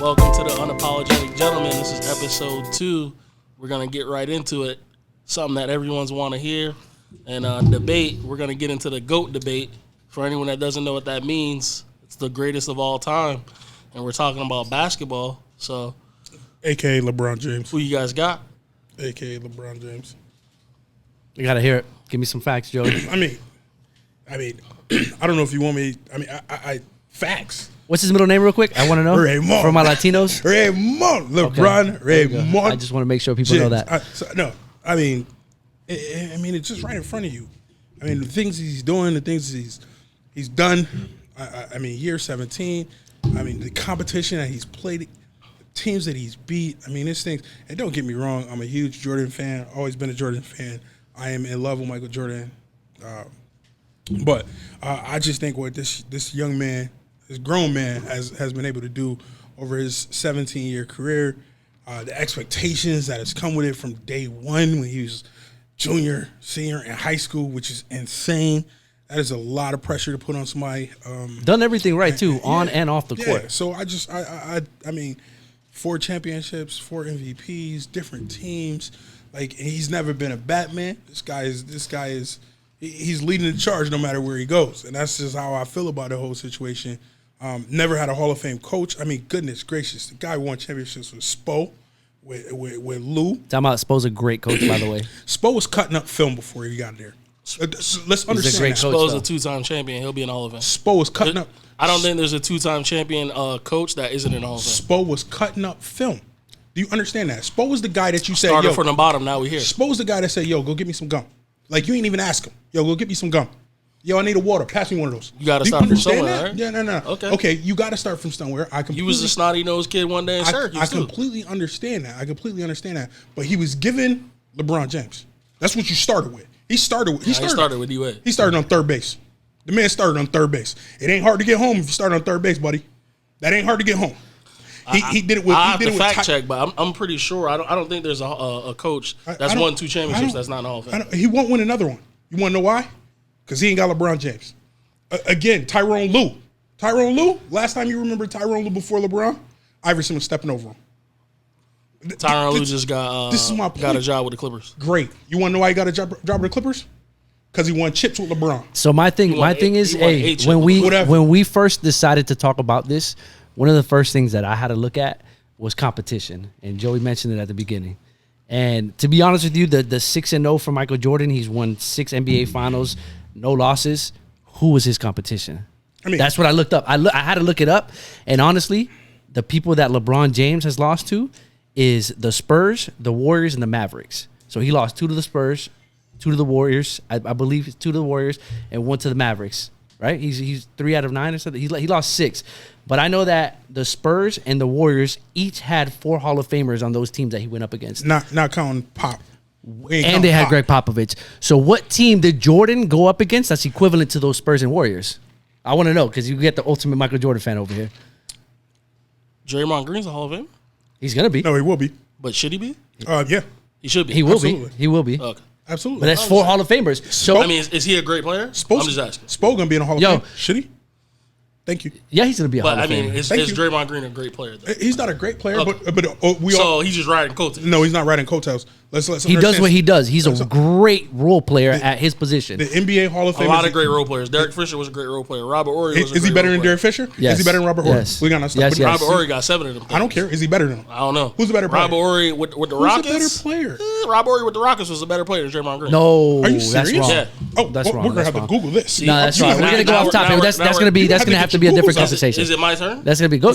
Welcome to the Unapologetic Gentlemen. This is episode 2. We're going to get right into it. Something that everyone's want to hear. And debate, we're going to get into the GOAT debate. For anyone that doesn't know what that means, it's the greatest of all time. And we're talking about basketball. So, A.K.A. LeBron James. who you guys got? A.K.A. LeBron James. You got to hear it. Give me some facts, Joey. I mean, I don't know if you want me. I facts. What's his middle name real quick? I want to know. Raymond. For my Latinos. Raymond. LeBron. Okay. Raymond. I just want to make sure people know that. It's just right in front of you. I mean, the things he's doing, the things he's done. Year 17. I mean, the competition that he's played, the teams that he's beat. I mean, this thing. And don't get me wrong, I'm a huge Jordan fan. Always been a Jordan fan. I am in love with Michael Jordan. But I just think what this young man, this grown man, has been able to do over his 17-year career, the expectations that has come with it from day one when he was junior, senior in high school, which is insane. That is a lot of pressure to put on somebody. Done everything right, too, on and off the court. So I mean, 4 championships, 4 MVPs, different teams. Like, he's never been a Batman. This guy is he's leading the charge no matter where he goes. And that's just how I feel about the whole situation. Never had a Hall of Fame coach. I mean, goodness gracious. The guy won championships with Spo, with Lou. Talking about Spo's a great coach, by the way. Spo was cutting up film before he got there. Let's understand great that. coach. Spo's a 2-time champion. He'll be in the Hall of Fame. Spo was cutting up. I don't think there's a 2-time champion coach that isn't in the Hall of Fame. Spo was cutting up film. Do you understand that? Spo was the guy that you said, Started from the bottom, now we here. Spo was the guy that said, yo, go get me some gum. Like, you ain't even ask him. Yo, go get me some gum. Yo, I need a water. Pass me one of those. You got to start from somewhere, right? Yeah, no. Okay, you got to start from somewhere. You was a snotty-nosed kid one day in Syracuse, I completely understand that. But he was given LeBron James. That's what you started with. He started with D-Wade. He started on third base. The man started on third base. It ain't hard to get home if you start on third base, buddy. That ain't hard to get home. He did it with. I have to fact check, but I'm pretty sure. I don't think there's a coach that's won 2 championships that's not in the Hall of Fame. He won't win another one. You want to know why? Because he ain't got LeBron James. Again, Tyrone Lue. Last time you remember Tyrone Lue before LeBron, Iverson was stepping over him. Tyrone Lue just got a job with the Clippers. Great. You want to know why he got a job with the Clippers? Because he won chips with LeBron. So my thing is, when we first decided to talk about this, one of the first things that I had to look at was competition, and Joey mentioned it at the beginning. And to be honest with you, the 6-0 for Michael Jordan, he's won 6 NBA Finals, no losses. Who was his competition? I mean, that's what I looked up. I had to look it up, and honestly, the people that LeBron James has lost to is the Spurs, the Warriors, and the Mavericks. So he lost 2 to the Spurs, 2 to the Warriors. I believe 2 to the Warriors and 1 to the Mavericks. Right? He's 3 out of 9 or something. He lost 6. But I know that the Spurs and the Warriors each had 4 Hall of Famers on those teams that he went up against. Not counting Pop. And they had Greg Popovich. So what team did Jordan go up against that's equivalent to those Spurs and Warriors? I want to know, because you get the ultimate Michael Jordan fan over here. Draymond Green's a Hall of Fame? He's going to be. No, he will be. But should he be? Yeah. He should be. He will Absolutely. be. He will be. Okay. Absolutely. But that's 4 Hall of Famers. So I mean, is he a great player? I'm just asking. Spo gonna be in the Hall of Fame. Should he? Thank you. Yeah, he's gonna be a Hall of Famer. But I mean, is Draymond Green a great player, though? He's not a great player, Okay. but he's just riding coattails. No, he's not riding coattails. Let's he does what he does. He's a great role player at his position. The NBA Hall of Fame. A lot of great role players. Derek Fisher was a great role player. Robert Horry was a great role player. Is he better than Derek Fisher? Yes. Is he better than Robert Horry? Yes. We got to Yes. Robert Horry got 7 of them. I don't care. Is he better than him? I don't know. Who's the better player? Robert Horry with the Rockets? Who's the better player? Robert Horry with the Rockets was a better player than Draymond Green. No, Are you that's serious? wrong. Yeah. Oh, That's wrong. We're gonna That's have wrong. to Google this. No, that's right. We're gonna go off topic. That's gonna have to be a different conversation. Is it my turn? That's gonna be go.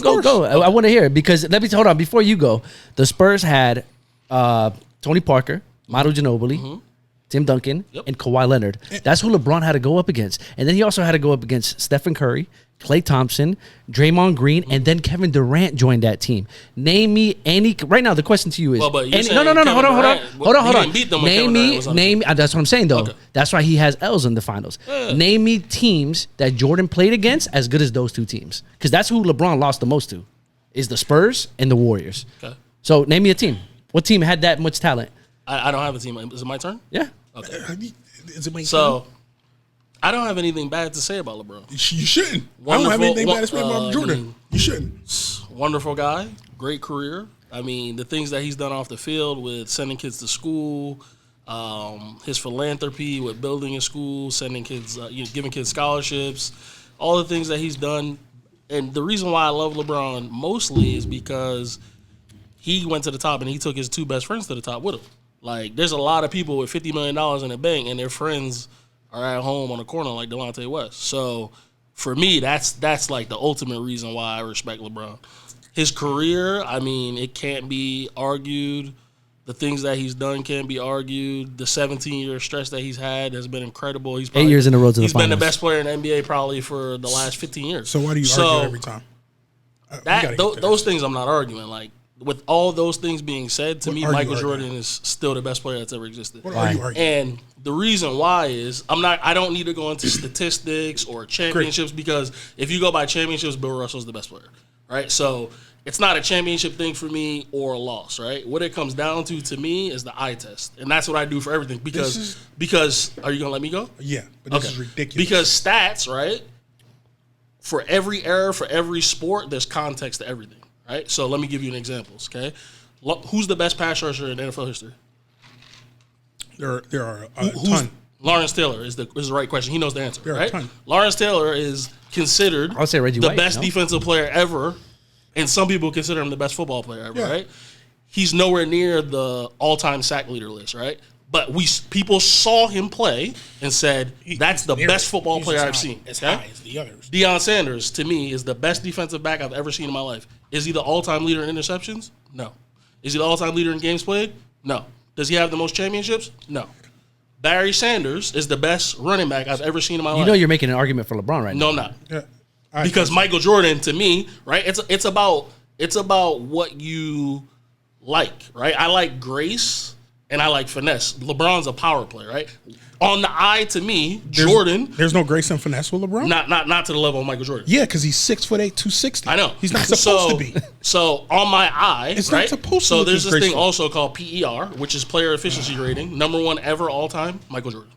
I want to hear it, because hold on before you go. The Spurs had Tony Parker, Manu Ginobili, Tim Duncan, and Kawhi Leonard. That's who LeBron had to go up against. And then he also had to go up against Stephen Curry, Klay Thompson, Draymond Green, and then Kevin Durant joined that team. Name me any. Right now, the question to you is. Well, but you're no. Hold on. didn't beat them when Kevin Durant was on the Name. That's what I'm saying, though. Okay. That's why he has L's in the finals. Yeah. Name me teams that Jordan played against as good as those 2 teams, because that's who LeBron lost the most to, is the Spurs and the Warriors. Okay. So name me a team. What team had that much talent? I don't have a team. Is it my turn? Yeah. Okay. Is it my So, I don't have anything bad to say about LeBron. You shouldn't. I Wonderful. don't have anything bad to say about Jordan. You shouldn't. wonderful guy, great career. I mean, the things that he's done off the field with sending kids to school, his philanthropy with building a school, sending kids, giving kids scholarships, all the things that he's done. And the reason why I love LeBron mostly is because he went to the top and he took his two best friends to the top with him. Like, there's a lot of people with $50 million in the bank and their friends are at home on the corner like Delonte West. So for me, that's like the ultimate reason why I respect LeBron. His career, I mean, it can't be argued. The things that he's done can't be argued. The 17-year stretch that he's had has been incredible. He's 8 years in a row to the finals. He's been the best player in the NBA probably for the last 15 years. So why do you argue every time? Those things I'm not arguing. Like, with all those things being said, to me, Michael Jordan is still the best player that's ever existed. What are you arguing? And the reason why is I don't need to go into statistics or championships because if you go by championships, Bill Russell's the best player, right? So it's not a championship thing for me or a loss, right? What it comes down to me is the eye test, and that's what I do for everything. Because are you gonna let me go? Yeah, but this is ridiculous. Because stats, right? For every era, for every sport, there's context to everything. Right, so let me give you an example. Okay, who's the best pass rusher in NFL history? There are a ton. Lawrence Taylor is the right question. He knows the answer. There are right? a ton. Lawrence Taylor is considered I would say Reggie the White, best defensive player ever, and some people consider him the best football player ever. Yeah. Right? He's nowhere near the all-time sack leader list. Right? But people saw him play and said, that's the best football player I've seen. As high as the others. Deion Sanders, to me, is the best defensive back I've ever seen in my life. Is he the all-time leader in interceptions? No. Is he the all-time leader in games played? No. Does he have the most championships? No. Barry Sanders is the best running back I've ever seen in my life. You know you're making an argument for LeBron right now. No, I'm not. Yeah. Because Michael Jordan, to me, right, it's about what you like, right? I like grace and I like finesse. LeBron's a power player, right? On the eye, to me, Jordan. There's no grace and finesse with LeBron? Not to the level of Michael Jordan. Yeah, because he's 6'8", 260. I know. He's not supposed to be. So on my eye, it's right? not supposed to So look there's as this thing graceful. also called PER, which is player efficiency rating. Number one ever all time, Michael Jordan.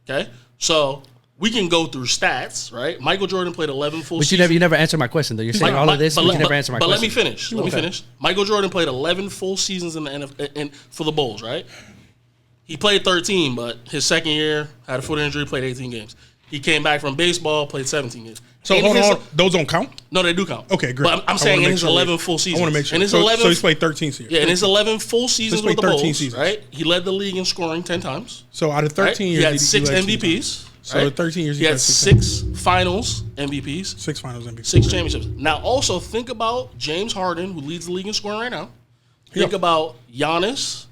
Okay? So we can go through stats, right? Michael Jordan played 11 full seasons. But you never answered my question, though. You're saying all of this, but you never answered my question. But let me finish. Let me finish. Michael Jordan played 11 full seasons in the NFL for the Bulls, right? He played 13, but his second year had a foot injury, played 18 games. He came back from baseball, played 17 games. So hold on, those don't count? No, they do count. Okay, great. But I'm saying in his 11 full seasons. I want to make sure. In his So 11, he's played 13 seasons. Yeah, in his 11 full seasons with the 13 Bulls, seasons. right? He led the league in scoring 10 times. So out of 13 years, he had 6 led MVPs. So right? 13 years, he had 6 finals MVPs. 6 finals MVPs. 6 championships. Now also think about James Harden, who leads the league in scoring right now. Think about Giannis,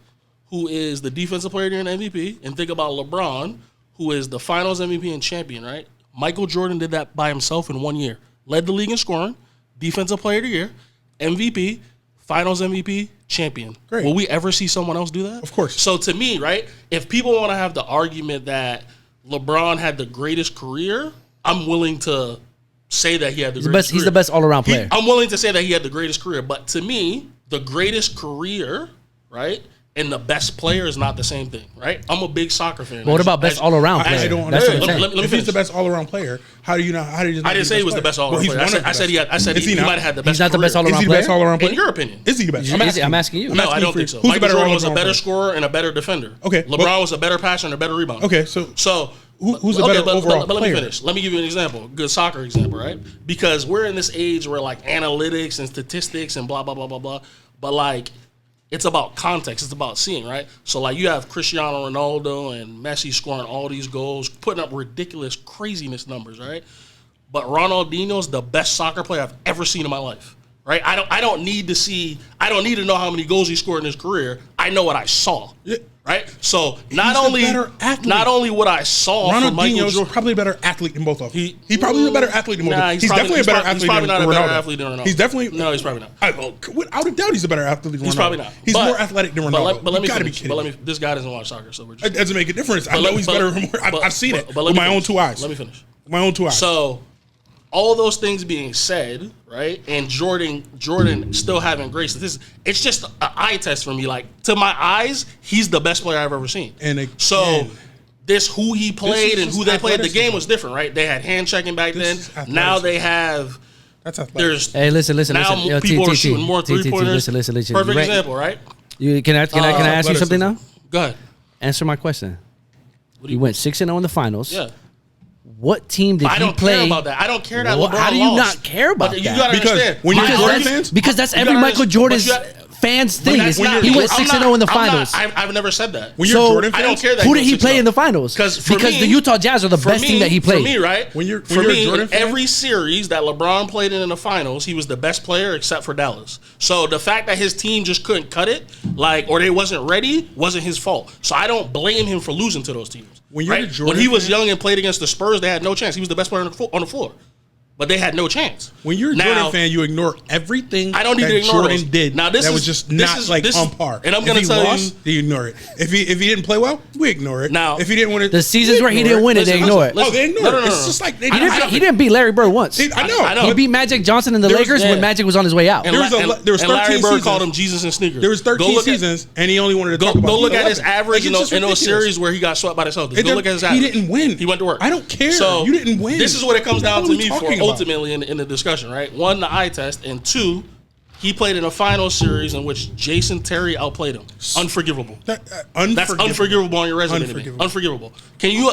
who is the defensive player of the year and MVP, and think about LeBron, who is the finals MVP and champion, right? Michael Jordan did that by himself in 1 year. Led the league in scoring, defensive player of the year, MVP, finals MVP, champion. Great. Will we ever see someone else do that? Of course. So to me, right, if people want to have the argument that LeBron had the greatest career, I'm willing to say that he had the greatest career. He's the best all-around player. I'm willing to say that he had the greatest career. But to me, the greatest career, right, and the best player is not the same thing, right? I'm a big soccer fan. But what about best all-around player? I don't That's understand. what I'm saying. Let me If he's the best all-around player, how do you not? I didn't say he was the best all-around player. I said he might have had the best He's not the best career. all-around Is he the player? best all-around player? In your opinion. Is he the best? I'm asking you. No, I don't think so. Who's the Michael better Jordan was a all-around better player? scorer and a better defender. Okay, LeBron was a better passer and a better rebounder. Okay, so who's the better overall but let me player? finish. Let me give you an example. A good soccer example, right? Because we're in this age where like analytics and statistics and blah, blah, blah, blah, blah. But like, it's about context. It's about seeing, right? So like you have Cristiano Ronaldo and Messi scoring all these goals, putting up ridiculous craziness numbers, right? But Ronaldinho's the best soccer player I've ever seen in my life. Right? I don't need to know how many goals he scored in his career. I know what I saw. Yeah. Right? So not He's only the better athlete. not only what I saw from Michael Ronaldinho's Jordan, probably a better athlete than both of them. He probably is a better athlete than both of them. He's definitely a better athlete He's probably than not a better Ronaldo. athlete than Ronaldo. He's definitely no, he's probably not. Without a doubt, he's a better athlete than Ronaldo. He's probably not. He's more athletic than Ronaldo. But let me You gotta be finish. kidding me. This guy doesn't watch soccer, so we're just. It doesn't make a difference. I know he's better. I've seen it with my own 2 eyes. Let me finish. My own 2 eyes. So, all those things being said, right, and Jordan still having great statistics, it's just an eye test for me. Like, to my eyes, he's the best player I've ever seen. And again, so, who he played and who they played, the athleticism. game was different, right? They had hand checking back then. This is Now athleticism. they have That's athletic. There's Hey, listen. now Yo, people are shooting more T, 3-pointers. Listen. Perfect example, right? Can I ask you something now? Go ahead. Answer my question. You went 6-0 in the finals. Yeah. What team did he play? I don't care about that. I don't care that LeBron How do you lost. not care about that? You gotta understand. When you're Jordan fans, because that's every Michael Jordan's fans thing. He went 6-0 in the finals. I've never said that. When you're Jordan fans, I don't care that. Who did he play in the finals? Because the Utah Jazz are the best team that he played. For me, right? When you're a Jordan fan, every series that LeBron played in the finals, he was the best player except for Dallas. So the fact that his team just couldn't cut it, or they wasn't ready, wasn't his fault. So I don't blame him for losing to those teams. When he was young and played against the Spurs, they had no chance. He was the best player on the floor. But they had no chance. When you're a Jordan fan, you ignore everything I don't need to ignore Jordan those. did. Now, that was just not on par. And I'm going to tell you ignore it. If he didn't play well, we ignore it. Now, if he didn't win it, the seasons where he didn't win it, they ignore it. Oh, they ignore it. It's just like he didn't beat Larry Bird once. I know. He beat Magic Johnson in the Lakers when Magic was on his way out. There was 13 Larry Bird called him Jesus and sneakers. There was 13 seasons, and he only wanted to talk about. Go look at his average in those series where he got swept by the Celtics. Go look at his average. He didn't win. He went to work. I don't care. You didn't win. This is what it comes down to me for ultimately in the discussion, right? One, the eye test, and two, he played in a final series in which Jason Terry outplayed him. Unforgivable. That's unforgivable on your resume. Unforgivable. Can you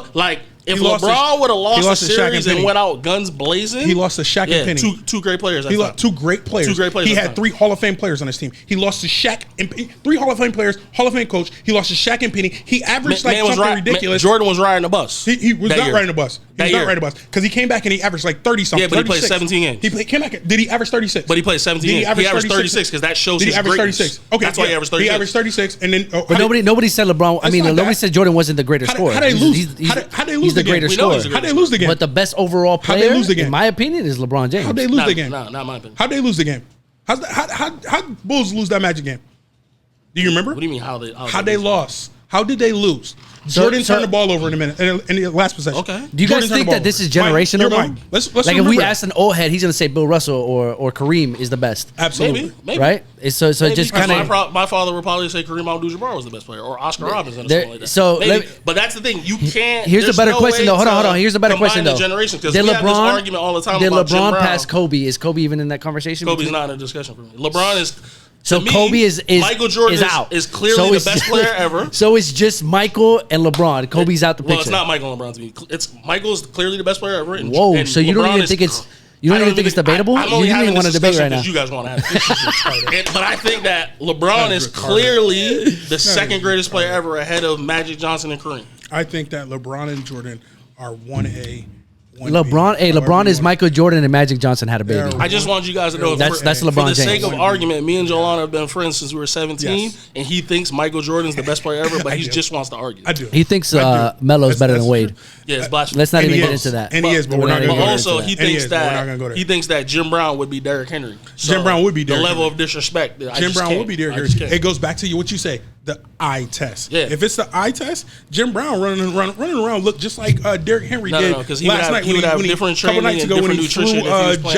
if LeBron would have lost the series and went out guns blazing, he lost to Shaq and Penny. Two great players. He lost two great players. He had 3 Hall of Fame players on his team. He lost to Shaq and 3 Hall of Fame players, Hall of Fame coach. He lost to Shaq and Penny. He averaged something ridiculous. Jordan was riding the bus. He was not riding the bus. He was not riding the bus because he came back and he averaged 30 something. Yeah, but he played 17 games. He came back. Did he average 36? But he played 17 games. He averaged 36 because that shows his greatness. 36? Okay, that's why he averaged 36. He averaged 36, and then but nobody said LeBron. I mean, nobody said Jordan wasn't the greatest scorer. How they lose? How they lose? He's the greatest scorer. How they lose the game? But the best overall player, in my opinion, is LeBron James. How they lose the game? No, not my opinion. How they lose the game? How Bulls lose that Magic game? Do you remember? What do you mean how they lost? How did they lose? Jordan turned the ball over in a minute in the last possession. Okay. Do you guys think that this is generational? Let's if we ask an old head, he's going to say Bill Russell or Kareem is the best. Absolutely. Maybe. Right? So just kind of. My father would probably say Kareem Abdul-Jabbar was the best player, or Oscar Robertson, or something like that. But that's the thing. You can't. Here's a better question though. Hold on. Here's a better question though. Did LeBron all the time? Did LeBron pass Kobe? Is Kobe even in that conversation? Kobe's not in a discussion for me. LeBron is. So Kobe is Michael Jordan is out. Is clearly the best player ever. So it's just Michael and LeBron. Kobe's out the picture. Well, it's not Michael and LeBron to me. It's Michael's clearly the best player ever. Whoa! So you don't even think it's debatable? You don't even want to debate right now. You guys want to have but I think that LeBron is clearly the second greatest player ever, ahead of Magic Johnson and Kareem. I think that LeBron and Jordan are 1A. LeBron is Michael Jordan and Magic Johnson had a baby. I just want you guys to know that's LeBron for the James. sake of argument, me and Jolana have been friends since we were 17, and he thinks Michael Jordan's the best player ever, but he just wants to argue. I do. He thinks Melo's better than Wade. Yeah, it's blasphemy. Let's not even get into that. And he is, but we're not going to go there. Also, he thinks that Jim Brown would be Derrick Henry. Jim Brown would be Derrick Henry. The level of disrespect. Jim Brown would be Derrick Henry. It goes back to what you say. The eye test. Yeah. If it's the eye test, Jim Brown running around look just like Derrick Henry did last night when he different training couple nights ago when he flew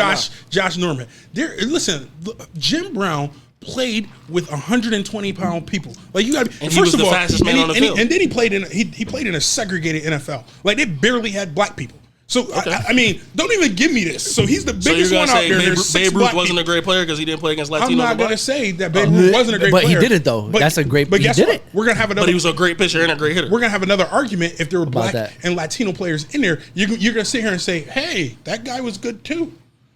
Josh Norman. Listen, Jim Brown played with 120-pound people. Like you got. And he was the fastest man on the field. And then he played in a segregated NFL. Like they barely had black people. So I mean, don't even give me this. So he's the biggest one out there. Babe Ruth wasn't a great player because he didn't play against Latinos. I'm not going to say that Babe Ruth wasn't a great player, but he did it though. That's a great. But guess what? It. We're gonna have another. But he was a great pitcher and a great hitter. We're gonna have another argument if there were black and Latino players in there. You're gonna sit here and say, "Hey, that guy was good too."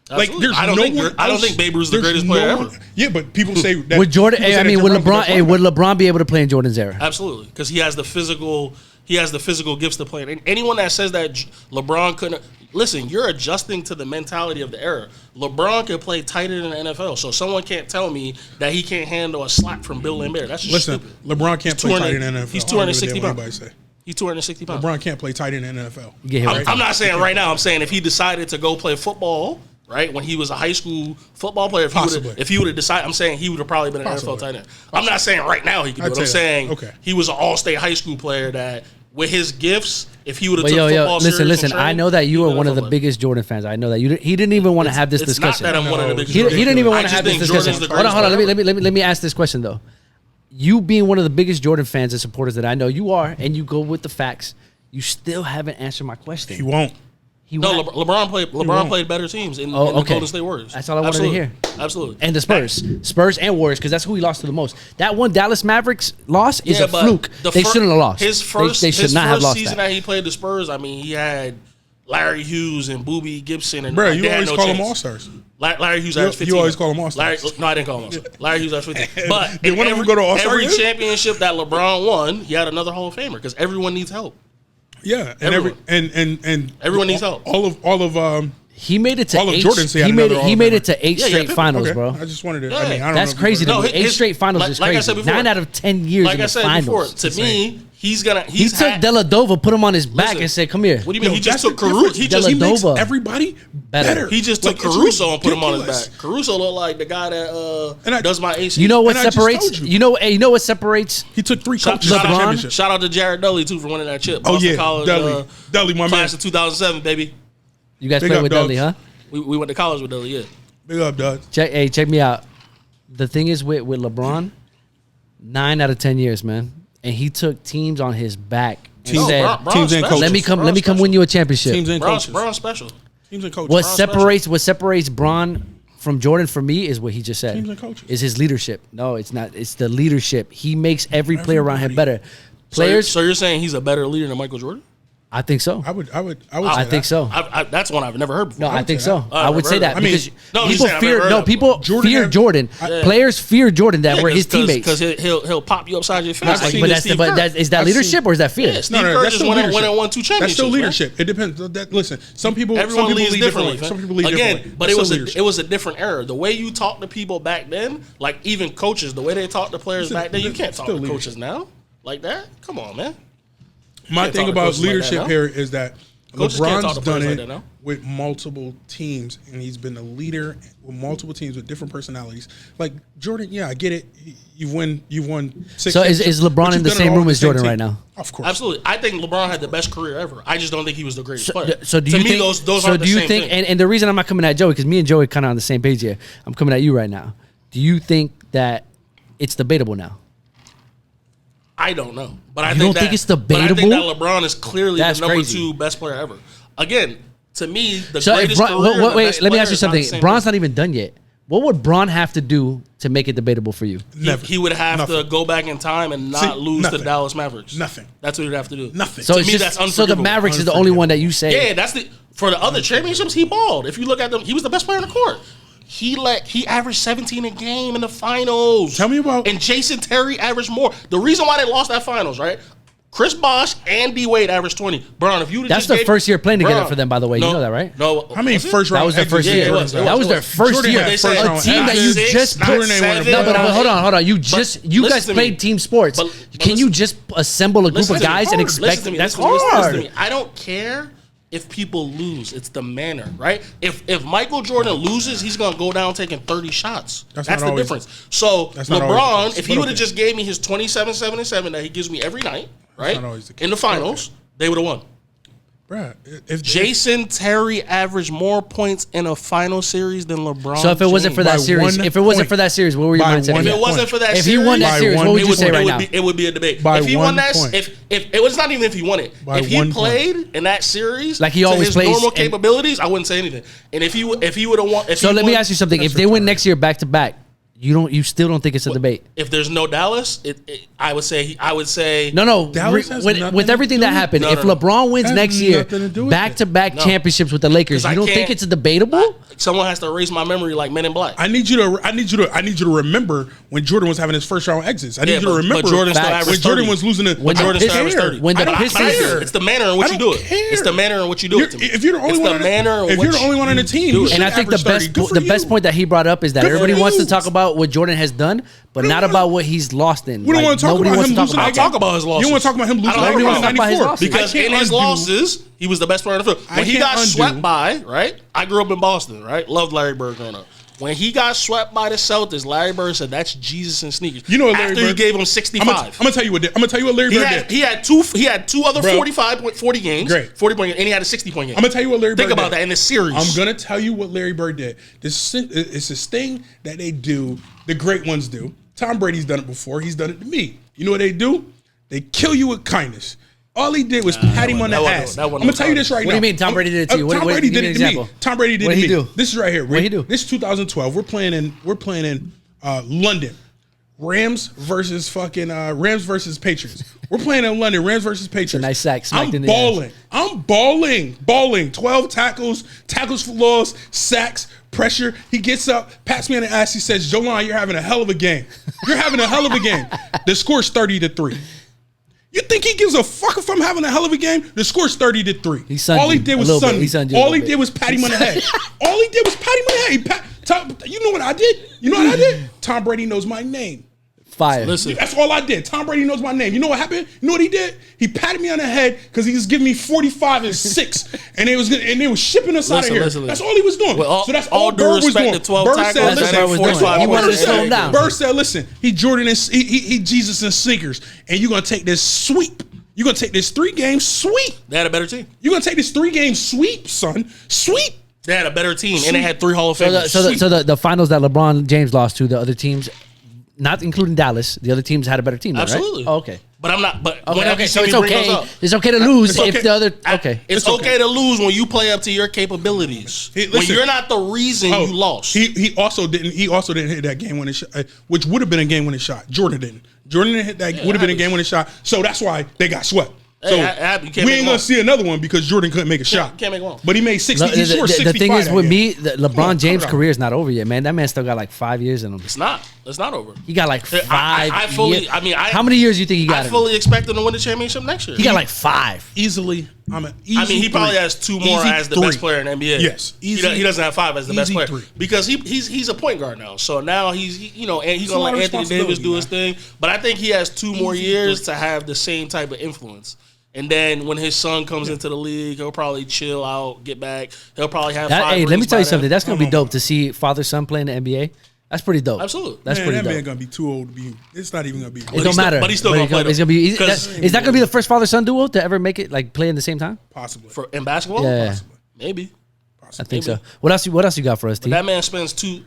Absolutely. Like I don't think Babe Ruth's the greatest player ever. Yeah, but people say that. Would Jordan? I mean, would LeBron be able to play in Jordan's era? Absolutely, because he has the physical. He has the physical gifts to play. And anyone that says that LeBron couldn't listen, you're adjusting to the mentality of the era. LeBron can play tight end in the NFL, so someone can't tell me that he can't handle a slap from Bill Lambert. That's just stupid. LeBron can't play tight end in the NFL. He's 260 pounds. He's 260 pounds. LeBron can't play tight end in the NFL. I'm not saying right now. I'm saying if he decided to go play football, right, when he was a high school football player, if he would have decided, I'm saying he would have probably been an NFL tight end. I'm not saying right now he could do it. I'm saying he was an all-state high school player that, with his gifts, if he would have took football serious. Listen. I know that you are one of the biggest Jordan fans. I know that he didn't even want to have this discussion. Not that I'm one of the biggest. He didn't even want to have this discussion. Hold on. Let me ask this question though. You being one of the biggest Jordan fans and supporters that I know you are, and you go with the facts, you still haven't answered my question. He won't. LeBron played better teams in the Golden State Warriors. That's all I wanted to hear. Absolutely. And the Spurs and Warriors, because that's who he lost to the most. That one Dallas Mavericks loss is a fluke. They shouldn't have lost. His first season that he played the Spurs, I mean, he had Larry Hughes and Boobie Gibson and bro, you always call them All-Stars. Larry Hughes averaged 15. You always call them All-Stars. No, I didn't call them All-Stars. Larry Hughes averaged 15. But did one of them go to All-Star every championship that LeBron won, he had another Hall of Famer because everyone needs help. Yeah, and everyone needs help. All of he made it to all of eight. Jordan's He made it to 8 straight finals, bro. I just wanted to. Yeah. I mean, I don't That's know crazy to me. 8 straight finals is crazy. I said before, 9 out of 10 years in the finals. To me, he took Deladova, put him on his back, and said, "Come here." What do you mean? He just took Caruso. He makes everybody better. He just took Caruso and put him on his back. Caruso looked like the guy that does my AC. You know what separates? You know what separates? He took 3 coaches. LeBron. Shout out to Jared Dudley too for winning that chip. Boston College, Dudley, my man. Class of 2007, baby. You guys played with Dudley, huh? We went to college with Dudley, yeah. Big up, Doug. Check me out. The thing is with LeBron, 9 out of 10 years, man, and he took teams on his back and said, "Teams and coaches. Let me come win you a championship." Teams and coaches. Braun special. Teams and coaches. What separates Braun from Jordan for me is what he just said. Teams and coaches. Is his leadership. No, it's not. It's the leadership. He makes every player around him better. Players. So you're saying he's a better leader than Michael Jordan? I think so. I would. I think so. That's one I've never heard before. No, I think so. I would say that because people fear Jordan. Players fear Jordan that were his teammates because he'll pop you upside your face. But is that leadership or is that fear? Steve Kerr just won and won 2 championships. That's still leadership. It depends. Listen, everyone leads differently. Some people lead differently. But it was a different era. The way you talk to people back then, like even coaches, the way they talk to players back then, you can't talk to coaches now like that. Come on, man. My thing about leadership here is that LeBron's done it with multiple teams, and he's been a leader with multiple teams with different personalities. Like Jordan, yeah, I get it. You've won 6. So is LeBron in the same room as Jordan right now? Of course, absolutely. I think LeBron had the best career ever. I just don't think he was the greatest player. So do you think? Those aren't the same thing. And the reason I'm not coming at Joey because me and Joey are kind of on the same page here. I'm coming at you right now. Do you think that it's debatable now? I don't know, but I think it's debatable. But I think that LeBron is clearly the number 2 best player ever. Again, to me, the greatest career. Wait, let me ask you something. Bron's not even done yet. What would Bron have to do to make it debatable for you? He would have to go back in time and not lose to the Dallas Mavericks. Nothing. That's what he'd have to do. Nothing. So that's unforgivable. So the Mavericks is the only one that you say. Yeah, that's for the other championships. He balled. If you look at them, he was the best player on the court. He averaged 17 a game in the finals. Tell me about... And Jason Terry averaged more. The reason why they lost that finals, right? Chris Bosh and D Wade averaged 20. Bron, if you that's their first year playing together for them, by the way. You know that, right? No, how many first round? That was their first year. That was their first year. A team that you just put. No, but hold on. You guys played team sports. Can you just assemble a group of guys and expect? That's hard. I don't care if people lose. It's the manner, right? If Michael Jordan loses, he's going to go down taking 30 shots. That's the difference. So LeBron, if he would have just gave me his 27, 7, and 7 that he gives me every night, right? In the finals, they would have won. Bruh, if Jason Terry averaged more points in a final series than LeBron. So if it wasn't for that series, what were your mindset? If it wasn't for that series, if he won that series, what would you say right now? It would be a debate. If he won that, if it was not even if he won it, if he played in that series like he always plays, normal capabilities, I wouldn't say anything. And if he would have won, so let me ask you something: if they win next year back to back. You still don't think it's a debate? If there's no Dallas, I would say no. With everything that happened, if LeBron wins next year, back-to-back championships with the Lakers, you don't think it's a debatable? Someone has to erase my memory like Men in Black. I need you to remember when Jordan was having his first round exits. I need you to remember when Jordan was losing it. When Jordan still averaged 30. When the Pistons, it's the manner in which you do it. It's the manner in which you do it. If you're the only one on the team, and I think the best point that he brought up is that everybody wants to talk about what Jordan has done, but not about what he's lost in. We don't want to talk about him losing. I'll talk about his losses. You want to talk about him losing? Nobody wants to talk about his losses. Because in his losses, he was the best player in the field. When he got swept by, right? I grew up in Boston, right? Loved Larry Bird growing up. When he got swept by the Celtics, Larry Bird said, "That's Jesus in sneakers." You know what Larry Bird? After he gave him 65. I'm gonna tell you what Larry Bird did. He had two other 40 games. Great. 40 point games, and he had a 60-point game. I'm gonna tell you what Larry Bird did. Think about that in this series. I'm gonna tell you what Larry Bird did. It's this thing that they do. The great ones do. Tom Brady's done it before. He's done it to me. You know what they do? They kill you with kindness. All he did was pat him on the ass. I'm gonna tell you this right now. What do you mean Tom Brady did it to you? Tom Brady did it to me. Tom Brady did it to me. Do? This is right here. What he do? This is 2012. We're playing in London. Rams versus Patriots. We're playing in London. Rams versus Patriots. It's a nice sack. I'm balling. 12 tackles for loss, sacks, pressure. He gets up, pats me on the ass. He says, "Jolan, you're having a hell of a game. You're having a hell of a game." The score's 30-3. You think he gives a fuck if I'm having a hell of a game? The score's 30-3. All he did was sun me. All he did was pat him on the head. All he did was pat him on the head. You know what I did? Tom Brady knows my name. Fire. Listen, that's all I did. Tom Brady knows my name. You know what happened? You know what he did? He patted me on the head because he was giving me 45 and 6, and they was shipping us out of here. That's all he was doing. So that's all Bird was doing. 12 tackles. He wanted to slow him down. Bird said, "Listen, he Jesus and sinkers, and you're gonna take this sweep. You're gonna take this 3-game sweep. They had a better team. You're gonna take this 3-game sweep, son. Sweep." They had a better team, and they had 3 Hall of Famers. So the finals that LeBron James lost to, the other teams, not including Dallas, the other teams had a better team. Absolutely. Right? Oh, okay. But I'm not. But okay. So it's okay. It's okay to lose if the other. Okay. It's okay to lose when you play up to your capabilities. When you're not the reason you lost. He also didn't hit that game winning shot, which would have been a game winning shot. Jordan didn't. Jordan didn't hit that. Would have been a game winning shot. So that's why they got swept. So we ain't gonna see another one because Jordan couldn't make a shot. Can't make one. But he made 60. He scored 65. The thing is with me, LeBron James' career is not over yet, man. That man still got like 5 years in him. It's not over. He got like 5 years. How many years do you think he got? I fully expect him to win the championship next year. He got like 5 easily. He probably has 2 more as the best player in the NBA. Yes, he doesn't have 5 as the best player because he's a point guard now. So now he's gonna let Anthony Davis do his thing. But I think he has 2 more years to have the same type of influence. And then when his son comes into the league, he'll probably chill out, get back. He'll probably have 5 Hey, let me tell you something. then. That's going to be dope to see father-son play in the NBA. That's pretty dope. Absolutely. That's pretty dope. That man going to be too old to be. It's not even going to be. It don't matter. But he's still going to play. Is that going to be the first father-son duo to ever make it, like play in the same time? Possibly. In basketball? Yeah. Possibly. Maybe. I think so. What else you got for us, T? That man spends $2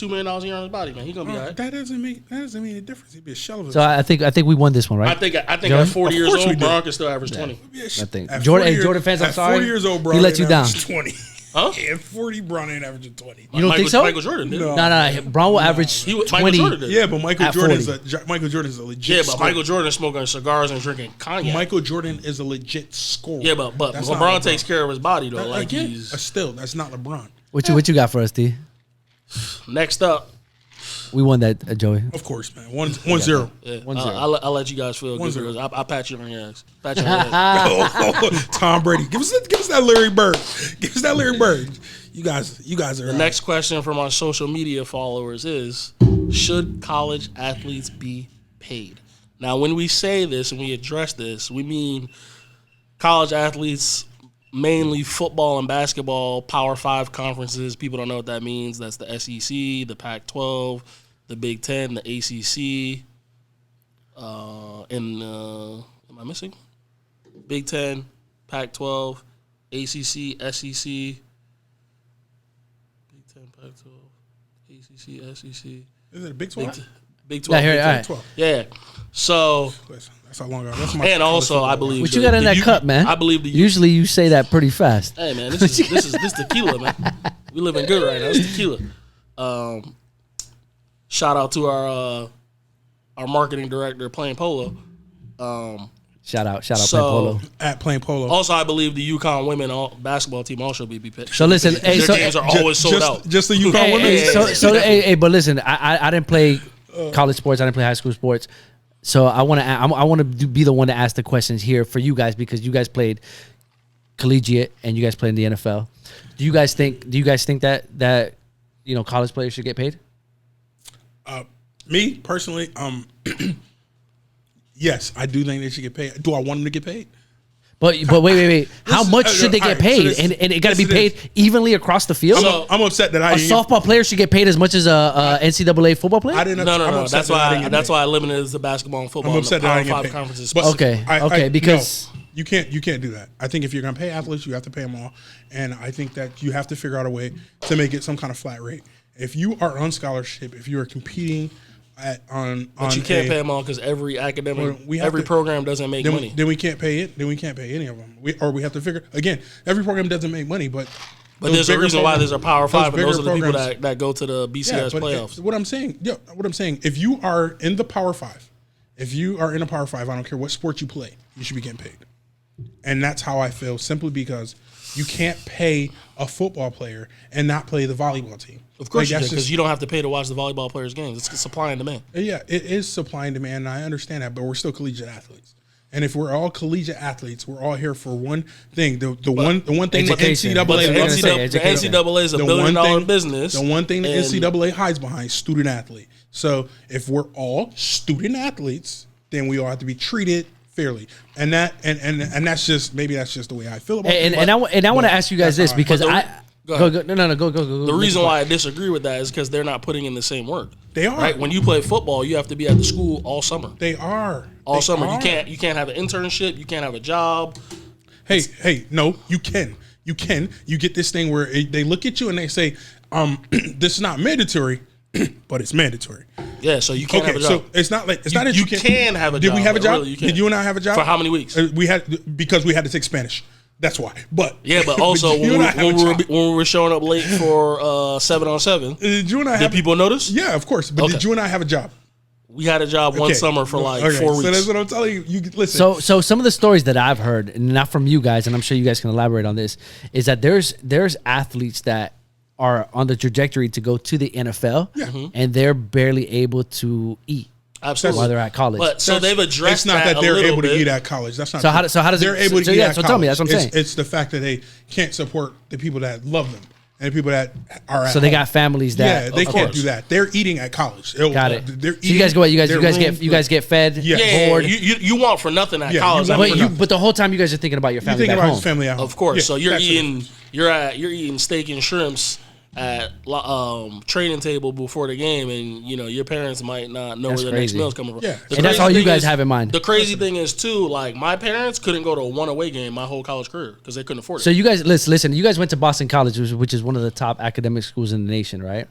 million a year on his body, man. He's gonna be all right. That doesn't mean a difference. He'd be a shell of himself. So I think we won this one, right? I think at 40 years old, Bron can still average 20. I think Jordan fans, I'm sorry. 40 years old, Bron he let you down. 20. Huh? Yeah, 40, Bron ain't averaging 20. You don't think so? Michael Jordan did. No. Bron will average 20. Yeah, but Michael Jordan's a legit. Yeah, but Michael Jordan is smoking cigars and drinking cognac. Michael Jordan is a legit scorer. Yeah, but LeBron takes care of his body though. Like still, that's not LeBron. What you got for us, T? Next up, we won that, Joey. Of course, man. 1-0. Yeah. 1-0. I'll let you guys feel good. I'll pat you on your ass. Tom Brady, give us that Larry Bird. Give us that Larry Bird. You guys are. The next question from our social media followers is: should college athletes be paid? Now, when we say this and we address this, we mean college athletes. Mainly football and basketball, Power 5 conferences. People don't know what that means. That's the SEC, the Pac-12, the Big Ten, the ACC, am I missing? Big Ten, Pac-12, ACC, SEC. Big Ten, Pac-12, ACC, SEC. Is it a Big 12? Big 12. Big 12. Yeah. So... That's how long ago. And also, I believe what you got in that cup, man. I believe usually you say that pretty fast. Hey, man, this is tequila, man. We living good right now. It's tequila. Shout out to our marketing director, Playing Polo. Shout out, Playing Polo. At Playing Polo. Also, I believe the UConn women basketball team also be paid. So listen, their games are always sold out. Just the UConn women. But listen, I didn't play college sports. I didn't play high school sports. So I want to be the one to ask the questions here for you guys because you guys played collegiate and you guys played in the NFL. Do you guys think that college players should get paid? Me personally, yes, I do think they should get paid. Do I want them to get paid? But wait. How much should they get paid? And it got to be paid evenly across the field. I'm upset that a softball player should get paid as much as a NCAA football player. No. That's why I limited it to basketball and football. I'm upset that I didn't get paid. Conferences. But okay, because you can't do that. I think if you're gonna pay athletes, you have to pay them all, and I think that you have to figure out a way to make it some kind of flat rate. If you are on scholarship, if you are competing But you can't pay them all because every every program doesn't make money. Then we can't pay it. Then we can't pay any of them. We have to figure again. Every program doesn't make money, but there's a reason why there's a Power 5, and those are the people that go to the BCS playoffs. What I'm saying, if you are in the Power 5, I don't care what sport you play, you should be getting paid. And that's how I feel, simply because you can't pay a football player and not play the volleyball team. Of course you can, because you don't have to pay to watch the volleyball players' games. It's supply and demand. Yeah, it is supply and demand, and I understand that, but we're still collegiate athletes. And if we're all collegiate athletes, we're all here for one thing. The one thing the NCAA is $1 billion business. The one thing the NCAA hides behind is student athlete. So if we're all student athletes, then we all have to be treated fairly. And that's just the way I feel about it. And I want to ask you guys this, because Go. The reason why I disagree with that is because they're not putting in the same work. They are. Right? When you play football, you have to be at the school all summer. They are. All summer. You can't have an internship. You can't have a job. Hey, no, you can. You get this thing where they look at you and they say, this is not mandatory, but it's mandatory. Yeah, so you can't have a job. So it's not that you can have a job. Did we have a job? Really, did you and I have a job? For how many weeks? Because we had to take Spanish. That's why. But also when we were showing up late for 7-on-7, did people notice? Yeah, of course. But did you and I have a job? We had a job one summer for 4 weeks. So that's what I'm telling you. You listen. So some of the stories that I've heard, and not from you guys, and I'm sure you guys can elaborate on this, is that there's athletes that are on the trajectory to go to the NFL, and they're barely able to eat. Absolutely. While they're at college. But so they've addressed that. It's not that they're able to eat at college. That's not. So how does they're able to eat at college? Tell me. That's what I'm saying. It's the fact that they can't support the people that love them and the people that are at So they got families that. Yeah, they can't do that. They're eating at college. Got it. They're eating, so you guys go. You guys get fed. Bored. You want for nothing at college. But the whole time you guys are thinking about your family. You're thinking about your family at home. Of course. So you're eating steak and shrimps at training table before the game, and your parents might not know where the next meal's coming from. Yeah. And that's all you guys have in mind. The crazy thing is too, like, my parents couldn't go to one away game my whole college career because they couldn't afford it. So you guys listen. You guys went to Boston College, which is one of the top academic schools in the nation, right?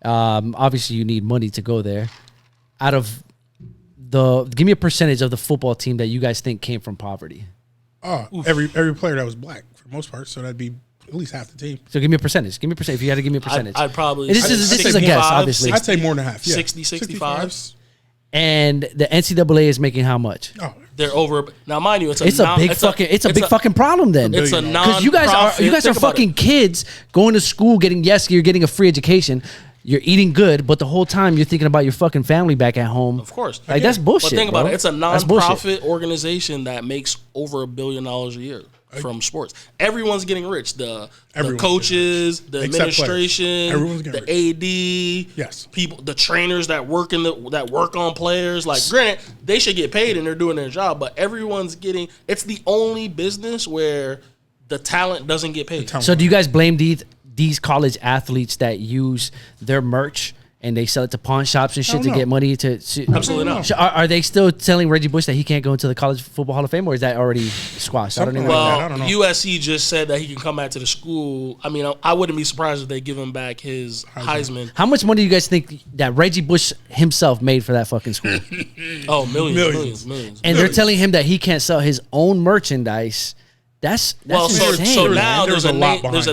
Obviously, you need money to go there. Give me a percentage of the football team that you guys think came from poverty. Every player that was black for the most part, so that'd be at least half the team. So give me a percentage. If you had to give me a percentage. I'd probably. This is a guess, obviously. I'd say more than half. Yeah. 60, 65. And the NCAA is making how much? They're over. Now, mind you, it's a big fucking problem then. It's a non. Because you guys are fucking kids going to school, you're getting a free education. You're eating good, but the whole time you're thinking about your fucking family back at home. Of course. Like, that's bullshit. But think about it. It's a non-profit organization that makes over $1 billion a year from sports. Everyone's getting rich. The coaches, the administration, the AD, people, the trainers that work on players. Like, granted, they should get paid and they're doing their job, but everyone's getting. It's the only business where the talent doesn't get paid. So do you guys blame these college athletes that use their merch and they sell it to pawn shops and shit to get money to absolutely not. Are they still telling Reggie Bush that he can't go into the College Football Hall of Fame, or is that already squashed? I don't know. USC just said that he can come back to the school. I mean, I wouldn't be surprised if they give him back his Heisman. How much money do you guys think that Reggie Bush himself made for that fucking school? Millions. And they're telling him that he can't sell his own merchandise. That's insane. So now there's a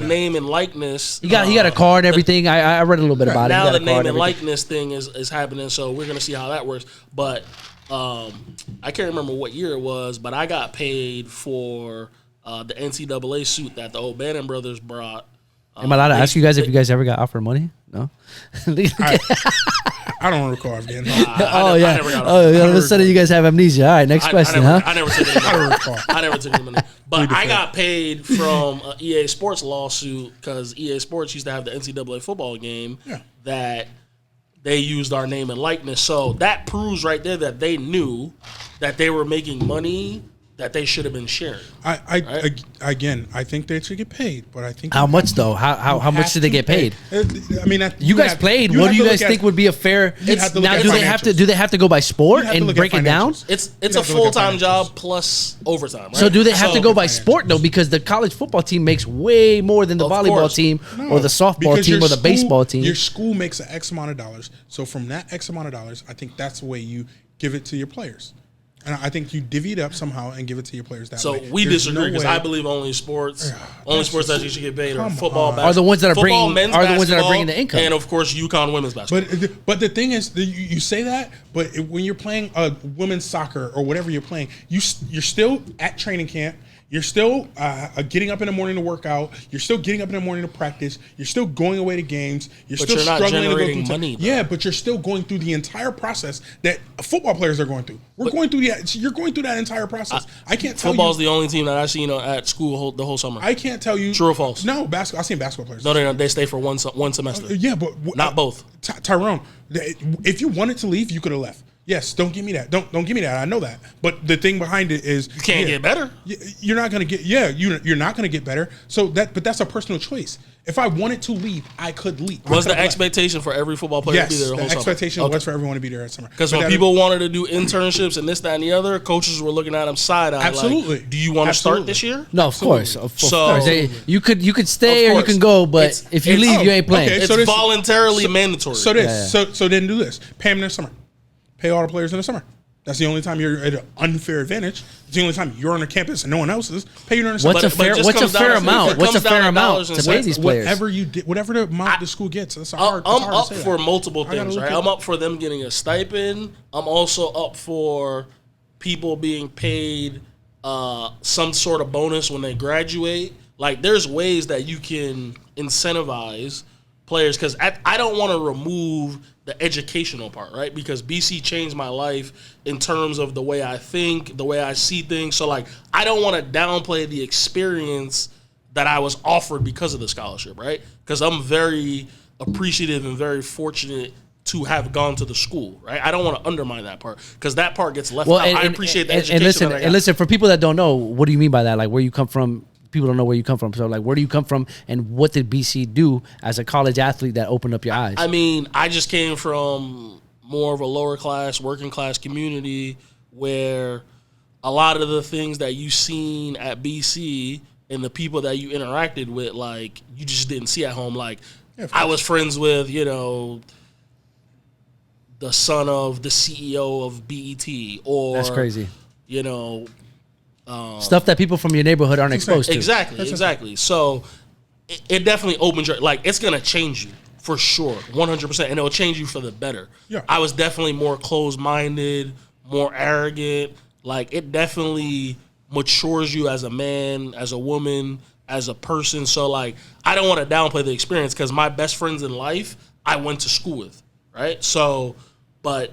name and likeness. He got a card and everything. I read a little bit about it. Now the name and likeness thing is happening, so we're gonna see how that works. But I can't remember what year it was, but I got paid for the NCAA suit that the O'Bannon brothers brought. Am I allowed to ask you guys if you guys ever got offered money? No. I don't recall again. All of a sudden you guys have amnesia. All right, next question, huh? I never took any money. But I got paid from an EA Sports lawsuit because EA Sports used to have the NCAA football game that they used our name and likeness. So that proves right there that they knew that they were making money that they should have been sharing. Again, I think they should get paid, but I think how much though? How much should they get paid? I mean, you guys played. What do you guys think would be a fair? Now, do they have to go by sport and break it down? It's a full-time job plus overtime. Right? So do they have to go by sport though? Because the college football team makes way more than the volleyball team or the softball team or the baseball team. Your school makes an X amount of dollars. So from that X amount of dollars, I think that's the way you give it to your players. And I think you divvy it up somehow and give it to your players that way. So we disagree because I believe only sports that you should get paid are football, basketball. Are the ones that are bringing the income. And of course, UConn women's basketball. But the thing is, you say that, but when you're playing women's soccer or whatever you're playing, you're still at training camp. You're still getting up in the morning to work out. You're still getting up in the morning to practice. You're still going away to games. You're still struggling to go through money. Yeah, but you're still going through the entire process that football players are going through. You're going through that entire process. I can't tell you. Football's the only team that I've seen at school the whole summer. I can't tell you. True or false? No, basketball. I've seen basketball players. No, they stay for one semester. Yeah, but not both. Tyrone, if you wanted to leave, you could have left. Yes, don't give me that. Don't give me that. I know that. But the thing behind it is you can't get better. You're not gonna get. Yeah, you're not gonna get better. But that's a personal choice. If I wanted to leave, I could leave. Was the expectation for every football player to be there the whole summer? Yes, the expectation was for everyone to be there at summer. Because when people wanted to do internships and this, that, and the other, coaches were looking at them side-eye. Absolutely. Like, do you want to start this year? No, of course. Of course. You could stay or you can go, but if you leave, you ain't playing. Okay, it's voluntarily mandatory. So then do this. Pay them in the summer. Pay all the players in the summer. That's the only time you're at an unfair advantage. It's the only time you're on the campus and no one else is. Pay your during the summer. What's a fair amount? What's a fair amount to pay these players? Whatever the amount the school gets. That's hard. I'm up for multiple things, right? I'm up for them getting a stipend. I'm also up for people being paid some sort of bonus when they graduate. Like, there's ways that you can incentivize players because I don't want to remove the educational part, right? Because BC changed my life in terms of the way I think, the way I see things. So, like, I don't want to downplay the experience that I was offered because of the scholarship, right? Because I'm very appreciative and very fortunate to have gone to the school, right? I don't want to undermine that part because that part gets left out. I appreciate the education. And listen, for people that don't know, what do you mean by that? Like, where you come from? People don't know where you come from. So, like, where do you come from, and what did BC do as a college athlete that opened up your eyes? I mean, I just came from more of a lower class, working class community where a lot of the things that you seen at BC and the people that you interacted with, like, you just didn't see at home. Like, I was friends with, the son of the CEO of BET, or that's crazy. Stuff that people from your neighborhood aren't exposed to. Exactly. So it definitely opens your, like, it's going to change you for sure, 100%, and it'll change you for the better. Yeah. I was definitely more closed-minded, more arrogant. Like, it definitely matures you as a man, as a woman, as a person. So, like, I don't want to downplay the experience because my best friends in life I went to school with, right? So, but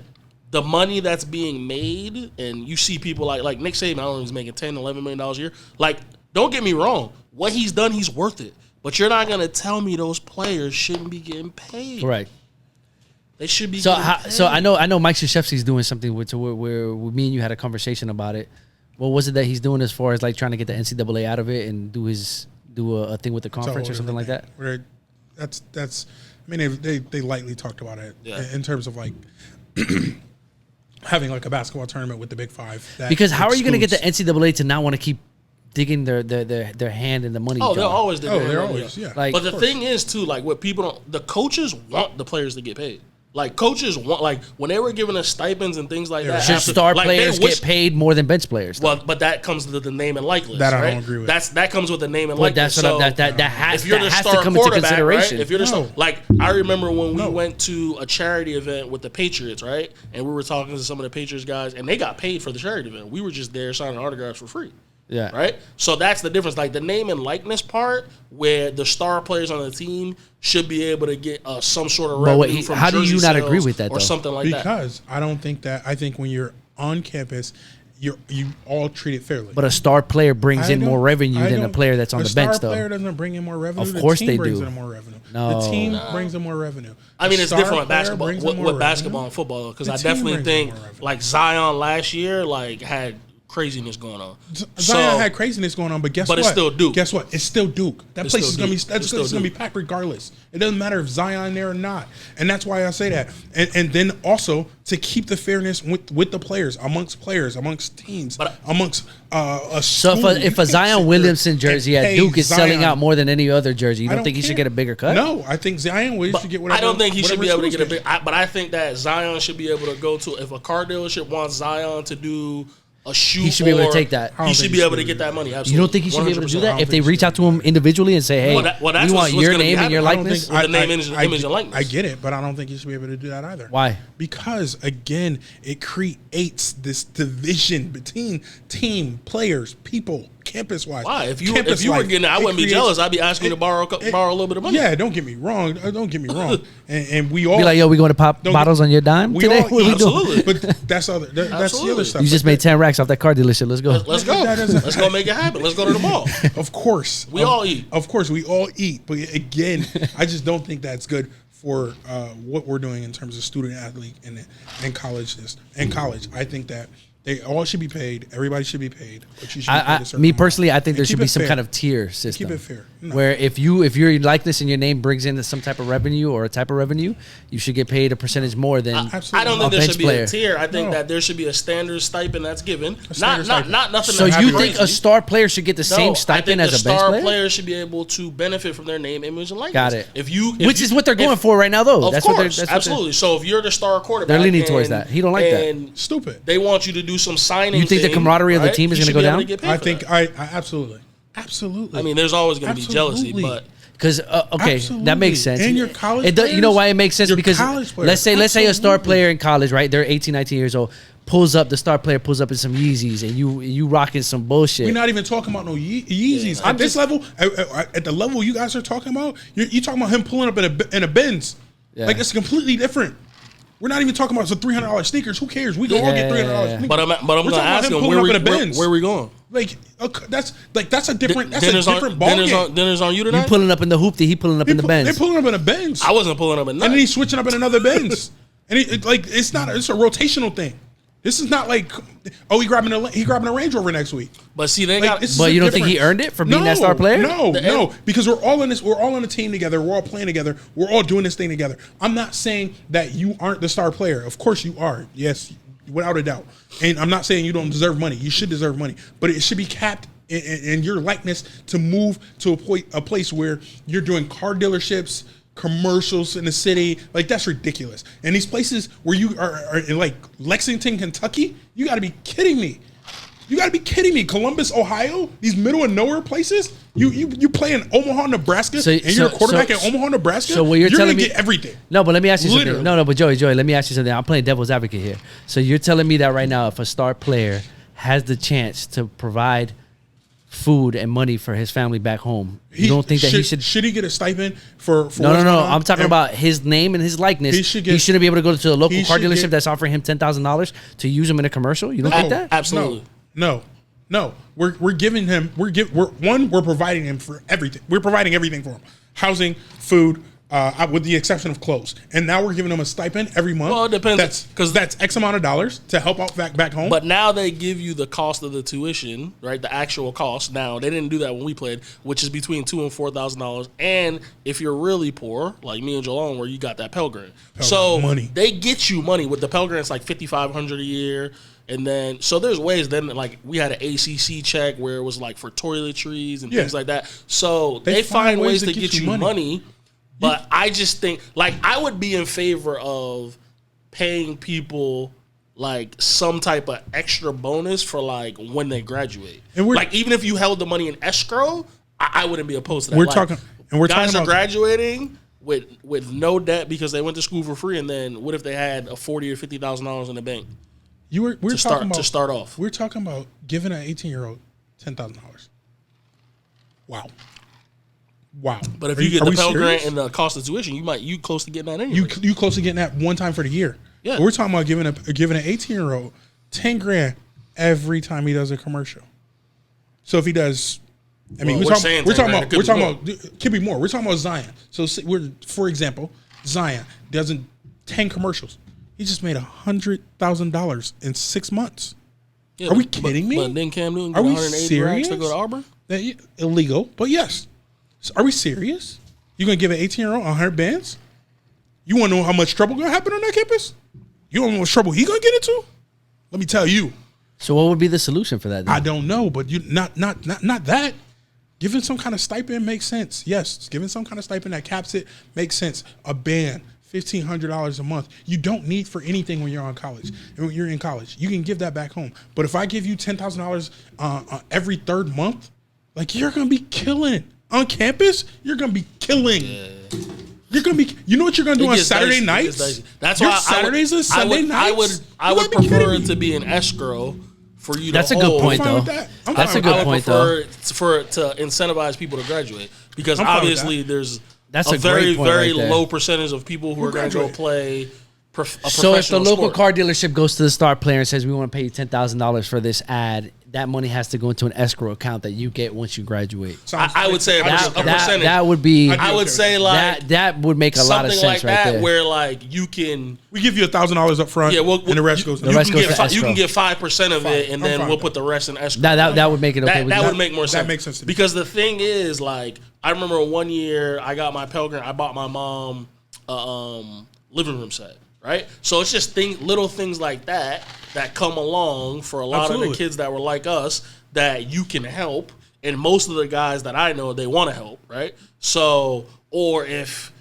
the money that's being made, and you see people like Nick Saban, I don't know, he's making $10, $11 million a year. Like, don't get me wrong. What he's done, he's worth it. But you're not going to tell me those players shouldn't be getting paid. Right. They should be getting paid. So I know Mike Krzyzewski's doing something where me and you had a conversation about it. What was it that he's doing as far as, like, trying to get the NCAA out of it and do a thing with the conference or something like that? That's I mean, they lightly talked about it in terms of, like, having, like, a basketball tournament with the Big Five. Because how are you going to get the NCAA to not want to keep digging their hand in the money? Oh, they're always yeah. Like, but the thing is, too, like, what people don't, the coaches want the players to get paid. Like, coaches want, like, when they were giving us stipends and things like that. Should star players get paid more than bench players? Well, but that comes with the name and likeness. That I don't agree with. That comes with the name and likeness. That has to come into consideration. Right? If you're the star, like, I remember when we went to a charity event with the Patriots, right? And we were talking to some of the Patriots guys, and they got paid for the charity event. We were just there signing autographs for free. Yeah. Right? So that's the difference. Like, the name and likeness part, where the star players on the team should be able to get some sort of revenue from how do you not agree with that, or though? something like that? Because I don't think that. I think when you're on campus, you all treat it fairly. But a star player brings in more revenue than a player that's on the bench, though. A star player doesn't bring in more revenue. Of course they do. The team brings in more revenue. No. The team brings in more revenue. I mean, it's different with basketball. With basketball and football, because I definitely think, like, Zion last year, like, had craziness going on. Zion had craziness going on, but guess what? But it's still Duke. Guess what? It's still Duke. That place is gonna be Duke. packed regardless. It doesn't matter if Zion there or not, and that's why I say that. And then also to keep the fairness with the players, amongst teams, amongst a school. So if a Zion Williamson jersey at Duke is selling out more than any other jersey, you don't think he should get a bigger cut? No, I think Zion Williamson should get whatever. I don't think he should be able to get a big. but I think that Zion should be able to go to, if a car dealership wants Zion to do a shoe, he should be able to take that. He should be able to get that money. Absolutely. You don't think he should be able to do 100%. that if they reach out to him individually and say, "Hey, we want your name and your likeness"? The name, image, and likeness. I get it, but I don't think he should be able to do that either. Why? Because again, it creates this division between team, players, people, campus-wise. Why? If you were getting it, I wouldn't be jealous. I'd be asking you to borrow a little bit of money. Yeah, don't get me wrong. And we all be like, "Yo, we going to pop bottles on your dime today?" What are we doing? But that's the other stuff. You just made 10 racks off that car dealership. Let's go. Let's go. Let's go make it happen. Let's go to the mall. Of course. We all eat. Of course, we all eat. But again, I just don't think that's good for what we're doing in terms of student athlete and college. I think that they all should be paid. Everybody should be paid. But you should be paid a certain me amount. personally, I think there should be some fair. kind of tier system. Keep it fair. No. Where if your likeness and your name brings in some type of revenue or a type of revenue, you should get paid a percentage more than I don't think there should be player. a tier. I think that there should be a standard stipend that's given. Not nothing. So you think a star player should get the same stipend as a bench player? Star player should be able to benefit from their name, image, and likeness. Got it. Which is what they're going for right now, though. That's absolutely. So if you're the star quarterback, they're leaning towards that. He don't like that. Stupid. They want you to do some signing. You think the camaraderie of the team is going to go down? I think I absolutely. I mean, there's always going to be jealousy, but because that makes sense. And your college players, you know why it makes sense? Because let's say a star player in college, right? They're 18, 19 years old. The star player pulls up in some Yeezys, and you rocking some bullshit. We're not even talking about no Yeezys at this level. At the level you guys are talking about, you're talking about him pulling up in a Benz. Yeah. Like it's completely different. We're not even talking about some $300 sneakers. Who cares? We can all get $300 sneakers. But I'm going to ask him where are we going? Like that's a different ball game. Dinner's on you tonight. You pulling up in the hoopty. He pulling up in the Benz. They're pulling up in a Benz. I wasn't pulling up in nothing. And then he's switching up in another Benz. And it's a rotational thing. This is not like, he grabbing a Range Rover next week. But see, But you don't think he earned it for being that star player? No, because we're all in this. We're all on a team together. We're all playing together. We're all doing this thing together. I'm not saying that you aren't the star player. Of course you are. Yes, without a doubt. And I'm not saying you don't deserve money. You should deserve money, but it should be capped in your likeness to move to a place where you're doing car dealerships, commercials in the city. Like that's ridiculous. And these places where you are in like Lexington, Kentucky, you got to be kidding me. Columbus, Ohio, these middle of nowhere places. You play in Omaha, Nebraska, and you're a quarterback in Omaha, Nebraska. So what you're telling me, get everything. No, but let me ask you Literally. something. No, but Joey, let me ask you something. I'm playing devil's advocate here. So you're telling me that right now, if a star player has the chance to provide food and money for his family back home, you don't think that he should? Should he get a stipend for No. I'm talking about his name and his likeness. He shouldn't be able to go to a local car dealership that's offering him $10,000 to use him in a commercial. You don't think that? Absolutely. No. We're giving him. We're providing him for everything. We're providing everything for him: housing, food, with the exception of clothes. And now we're giving him a stipend every month. Well, it depends, because that's X amount of dollars to help out back home. But now they give you the cost of the tuition, right? The actual cost. Now they didn't do that when we played, which is between $2,000 and $4,000. And if you're really poor, like me and Joel, where you got that Pell Grant, so money. They get you money with the Pell Grant. It's like $5,500 a year. And then, so there's ways. Then, like we had an ACC check where it was like for toiletries and things like that. So they find ways to get you money. But I just think, like, I would be in favor of paying people like some type of extra bonus for like when they graduate. And like even if you held the money in escrow, I wouldn't be opposed to that. We're guys talking are graduating with no debt because they went to school for free. And then what if they had a $40,000 or $50,000 in the bank? To start off. We're talking about giving an 18-year-old $10,000. Wow. But if you get the Pell Grant and the cost of tuition, you close to getting that anyway. You close to getting that one time for the year. Yeah. But we're talking about giving an 18-year-old $10,000 every time he does a commercial. So if he does, we're talking about could be more. We're talking about Zion. So for example, Zion does 10 commercials. He just made $100,000 in 6 months. Yeah, Are we kidding me? But then Cam Newton Are get we 180 racks serious? to go to Auburn? Illegal, but yes. So are we serious? You gonna give an 18-year-old 100 bands? You want to know how much trouble gonna happen on that campus? You don't know how much trouble he gonna get into? Let me tell you. So what would be the solution for that? Then? I don't know, but you not that. Giving some kind of stipend makes sense. Yes, giving some kind of stipend that caps it makes sense. A band, $1,500 a month. You don't need for anything when you're on college. And when you're in college, you can give that back home. But if I give you $10,000 every third month, like you're gonna be killing on campus. You're gonna be killing. Yeah. You're gonna be. You know what you're gonna do on Saturday nights? That's why Saturdays and Sunday nights. I would prefer it to be an escrow for you. That's to a good point, though. That's a good point, though. For to incentivize people to graduate, because obviously there's a very low percentage of people who are going to go play. So if the local car dealership goes to the star player and says we want to pay you $10,000 for this ad, that money has to go into an escrow account that you get once you graduate. I would say a percentage. That would be. I would say like that would make a lot of sense like right there. Where like you can, we give you $1,000 up front, and the rest goes. The rest goes to escrow. You can get 5% of it, and then we'll put the rest in escrow. That would make it okay. That would make more sense. That makes sense to me. Because the thing is, like, I remember one year I got my Pell Grant. I bought my mom a living room set. Right, so it's just little things like that come along for a lot of the kids that were like us that you can help, and most of the guys that I know they want to help, right? So, or if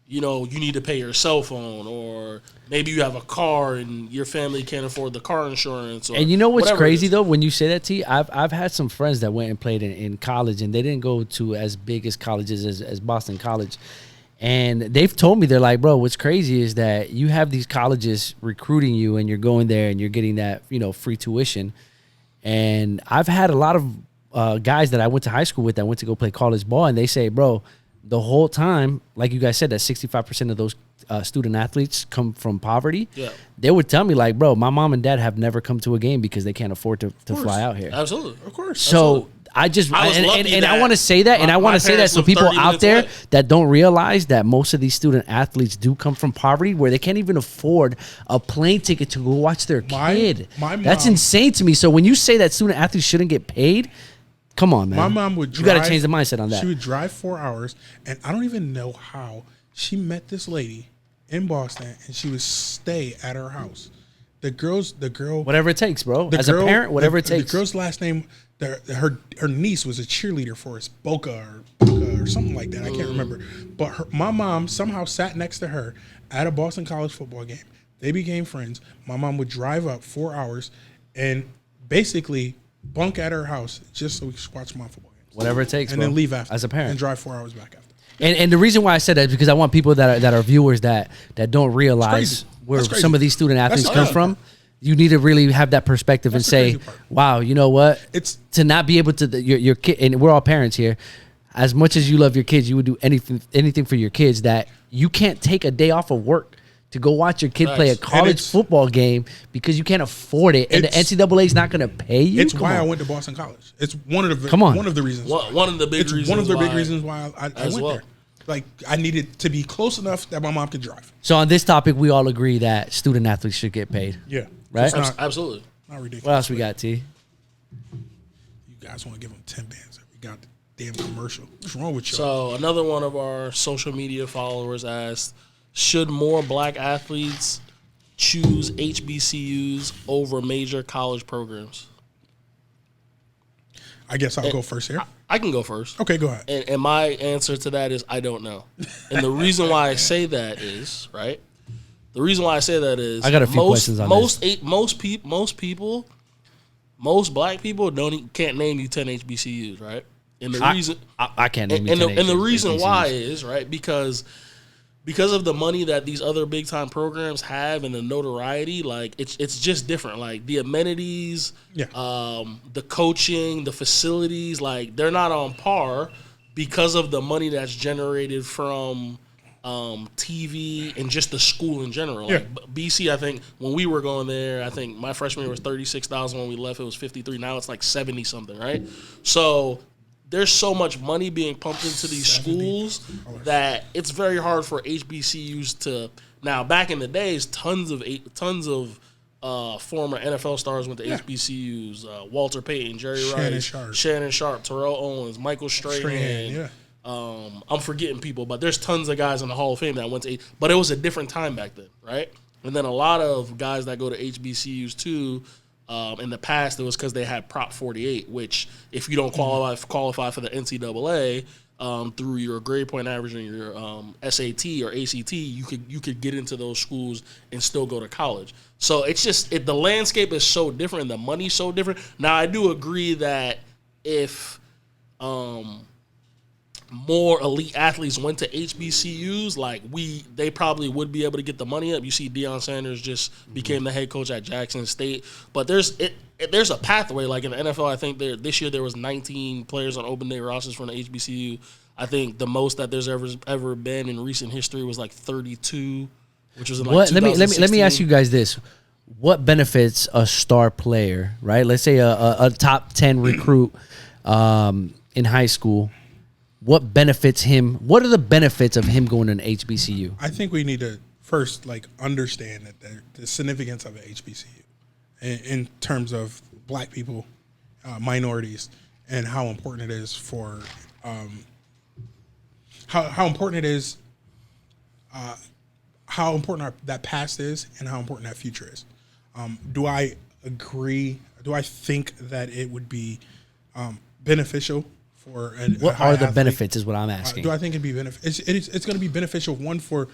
you need to pay your cell phone, or maybe you have a car and your family can't afford the car insurance. Or and you know what's crazy though when you say that, T? I've had some friends that went and played in college, and they didn't go to as big as colleges as Boston College. And they've told me, they're like, bro, what's crazy is that you have these colleges recruiting you and you're going there and you're getting that, free tuition. And I've had a lot of guys that I went to high school with that went to go play college ball. And they say, bro, the whole time, like you guys said, that 65% of those student athletes come from poverty. Yeah. They would tell me like, bro, my mom and dad have never come to a game because they can't afford to fly out here. Absolutely. Of course. So absolutely. I want to say that, and I want to say that so people out there that don't realize that most of these student athletes do come from poverty, where they can't even afford a plane ticket to go watch their kid. That's insane to me. So when you say that student athletes shouldn't get paid, come on, man. My mom would drive. You got to change the mindset on that. She would drive 4 hours, and I don't even know how she met this lady in Boston, and she would stay at her house. The girl, whatever it takes, bro. As a parent, whatever it takes. The girl's last name. Her niece was a cheerleader for us, Boca or something like that. I can't remember. But my mom somehow sat next to her at a Boston College football game. They became friends. My mom would drive up 4 hours and basically bunk at her house just so we could watch my football games. Whatever it takes, and then leave after. As a parent. And drive 4 hours back after. And the reason why I said that is because I want people that are viewers that don't realize where some of these student athletes come from. You need to really have that perspective and say, wow, you know what? It's to not be able to your kid, and we're all parents here. As much as you love your kids, you would do anything for your kids. That you can't take a day off of work to go watch your kid play a college football game because you can't afford it, and the NCAA is not going to pay you. It's why I went to Boston College. It's one of the reasons. One of the big reasons. One of the big reasons why I went there. Like, I needed to be close enough that my mom could drive. So on this topic, we all agree that student athletes should get paid. Yeah. Right? Absolutely. Not ridiculous. What else we got, T? You guys want to give them 10 bands every goddamn commercial. What's wrong with you? So another one of our social media followers asked, should more black athletes choose HBCUs over major college programs? I guess I'll go first here. I can go first. Okay, go ahead. And my answer to that is I don't know. And the reason why I say that is, right? The reason why I say that is I got a few questions on this. Most black people can't name you 10 HBCUs, right? And the reason I can't name you 10 and the reason why is, right, because of the money that these other big time programs have and the notoriety, like it's just different. Like the amenities, the coaching, the facilities, like they're not on par because of the money that's generated from TV and just the school in general. Like BC, I think when we were going there, I think my freshman year was 36,000. When we left, it was 53. Now it's like 70 something, right? So there's so much money being pumped into these schools that it's very hard for HBCUs to. Now, back in the days, tons of former NFL stars went to HBCUs. Walter Payton, Jerry Rice, Shannon Sharp, Terrell Owens, Michael Strahan. I'm forgetting people, but there's tons of guys in the Hall of Fame that went to. But it was a different time back then, right? And then a lot of guys that go to HBCUs too. In the past, it was because they had Prop 48, which if you don't qualify for the NCAA through your grade point average and your SAT or ACT, you could get into those schools and still go to college. So it's just the landscape is so different, and the money's so different. Now I do agree that if more elite athletes went to HBCUs, like they probably would be able to get the money up. You see Deion Sanders just became the head coach at Jackson State. But there's a pathway. Like in the NFL, I think this year there was 19 players on open day rosters from the HBCU. I think the most that there's ever been in recent history was like 32, which was in like 2016. Let me ask you guys this. What benefits a star player, right? Let's say a top 10 recruit in high school. What benefits him? What are the benefits of him going to an HBCU? I think we need to first understand that the significance of an HBCU in terms of black people, minorities, and how important it is for how important it is, how important that past is, and how important that future is. Do I agree? Do I think that it would be beneficial? What are the benefits is what I'm asking. Do I think it'd be beneficial? It's going to be beneficial. One, for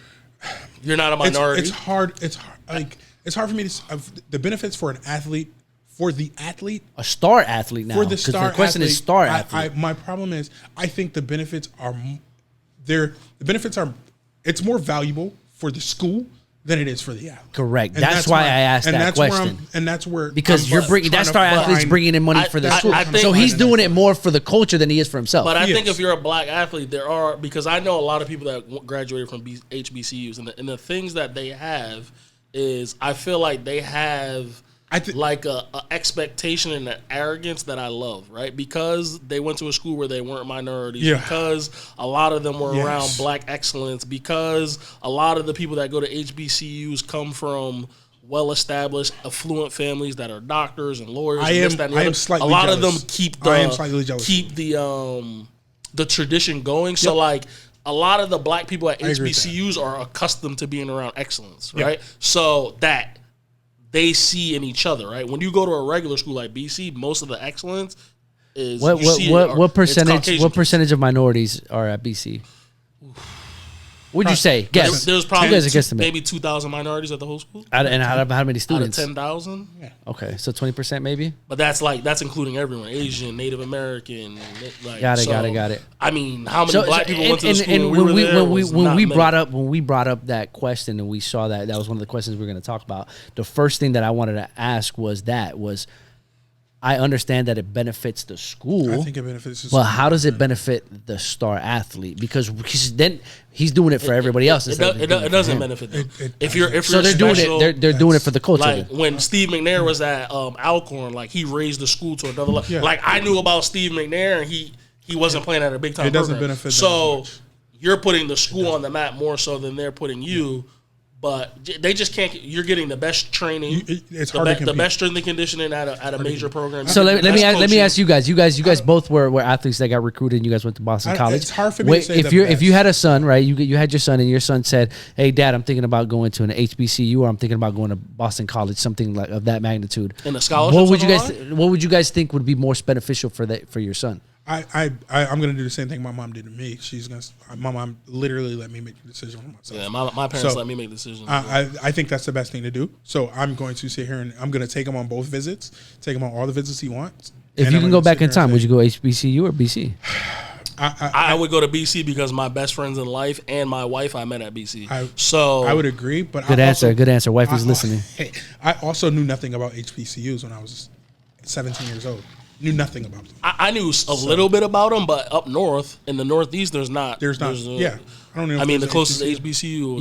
you're not a minority. It's hard for me to the benefits for an athlete, for the athlete, a star athlete. Now, for the star. The question athlete, is star athlete. My problem is I think the benefits are there. The benefits are it's more valuable for the school than it is for the athlete. Correct. That's why I asked that question. And that's where because you're bringing that star athlete's bringing in money for the school, so he's doing it more for the culture than he is for himself. But I think if you're a black athlete, because I know a lot of people that graduated from HBCUs, and the things that they have is I feel like they have like a expectation and an arrogance that I love, right? Because they went to a school where they weren't minorities, because a lot of them were around black excellence, because a lot of the people that go to HBCUs come from well-established, affluent families that are doctors and lawyers. I am slightly a lot jealous. of them keep the tradition going. So like a lot of the black people at HBCUs are accustomed to being around excellence, right? So that they see in each other, right? When you go to a regular school like BC, most of the excellence is what percentage of minorities are at BC? What'd you say? Guess. There's probably maybe 2,000 minorities at the whole school. And how many students? Out of 10,000. Yeah. Okay, so 20% maybe. But that's including everyone: Asian, Native American. Got it. I mean, how many black people went to the school? And when we brought up that question and we saw that was one of the questions we were going to talk about. The first thing that I wanted to ask was I understand that it benefits the school. I think it benefits the school. But how does it benefit the star athlete? Because then he's doing it for everybody else. It doesn't benefit them. If you're they're doing it for the culture. Like when Steve McNair was at Alcorn, like he raised the school to another level. Yeah. Like I knew about Steve McNair, and he wasn't playing at a big time. It doesn't benefit them. So you're putting the school on the map more so than they're putting you. But they just can't. You're getting the best training. It's hard to compete. The best strength and conditioning at a major program. So let me ask you guys. You guys both were athletes that got recruited, and you guys went to Boston College. It's hard for me to say if you had a son, right? You had your son, and your son said, "Hey, Dad, I'm thinking about going to an HBCU, or I'm thinking about going to Boston College, something like of that magnitude." And the scholarship. What would you guys think would be more beneficial for your son? I'm gonna do the same thing my mom did to me. My mom literally let me make the decision for myself. Yeah, my parents let me make decisions. I think that's the best thing to do. So I'm going to sit here and I'm gonna take him on both visits, take him on all the visits he wants. If you can go back in time, would you go HBCU or BC? I would go to BC because my best friends in life and my wife I met at BC. I would agree, but good answer. Wife is listening. I also knew nothing about HBCUs when I was 17 years old. Knew nothing about them. I knew a little bit about them, but up north in the Northeast, there's not. I don't know. I mean, the closest HBCU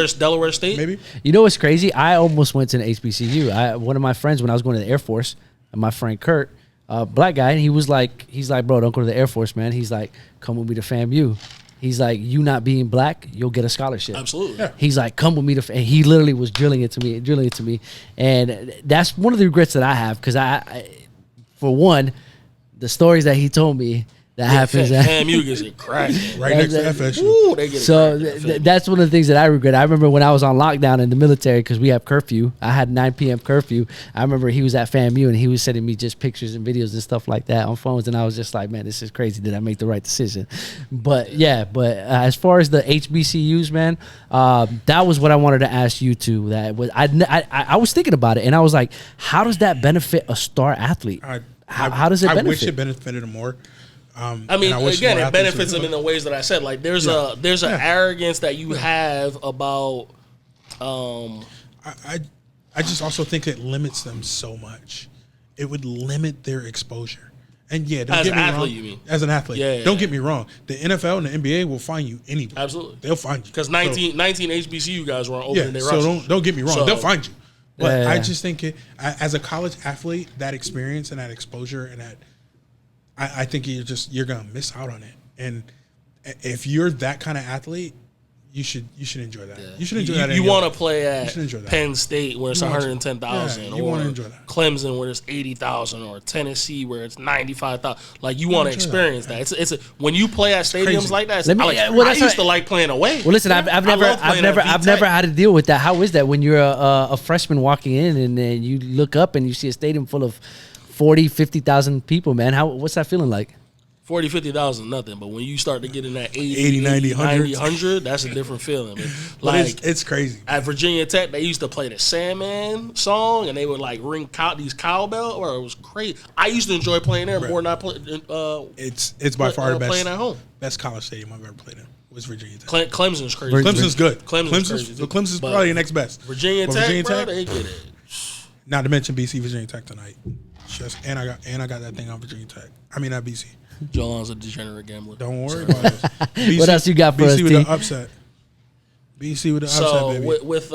was Delaware State. Maybe. You know what's crazy? I almost went to an HBCU. One of my friends, when I was going to the Air Force, my friend Kurt, black guy, and he's like, bro, don't go to the Air Force, man. He's like, come with me to FAMU. He's like, you not being black, you'll get a scholarship. Absolutely. Yeah. He's like, come with me and he literally was drilling it to me. And that's one of the regrets that I have because I for one, the stories that he told me that happens. FAMU gets it cracked. Right next to FSU. Ooh, they get So that's one of the things that I regret. I remember when I was on lockdown in the military because we have curfew. I had 9 p.m. curfew. I remember he was at FAMU and he was sending me just pictures and videos and stuff like that on phones. And I was just like, man, this is crazy. Did I make the right decision? But as far as the HBCUs, man, that was what I wanted to ask you too. That was I was thinking about it and I was like, how does that benefit a star athlete? How does it benefit? I wish it benefited him more. I mean, again, it benefits them in the ways that I said. Like, there's an arrogance that you have about. I just also think it limits them so much. It would limit their exposure. And don't get me wrong. You mean as an athlete? Yeah. Don't get me wrong. The NFL and the NBA will find you anywhere. Absolutely, they'll find you because 19 HBCU guys were opening their rosters. So don't get me wrong. They'll find you. But I just think as a college athlete, that experience and that exposure and that. I think you're gonna miss out on it, and if you're that kind of athlete, you should enjoy that. Yeah. You should enjoy that. You want to play at Penn State where it's 110,000, you want to enjoy that. Clemson where it's 80,000, or Tennessee where it's 95,000. Like you want to experience that. It's when you play at stadiums like that. I used to like playing away. Well, listen, I've never had to deal with that. How is that when you're a freshman walking in and then you look up and you see a stadium full of 40, 50,000 people, man? What's that feeling like? 40, 50,000, nothing. But when you start to get in that 80, 90, 100, that's a different feeling. Like it's crazy. At Virginia Tech, they used to play the Sandman song, and they would like ring these cowbell, or it was crazy. I used to enjoy playing there more than I played. It's by far the best playing at home. Best college stadium I've ever played in was Virginia Tech. Clemson's crazy. Clemson's good. Clemson's probably the next best. Virginia Tech, bro, they get it. Not to mention BC Virginia Tech tonight. And I got that thing on Virginia Tech. I mean, not BC. Joel's a degenerate gambler. Don't worry about it. BC, what else you got for us, BC with the upset. BC with the upset, baby. With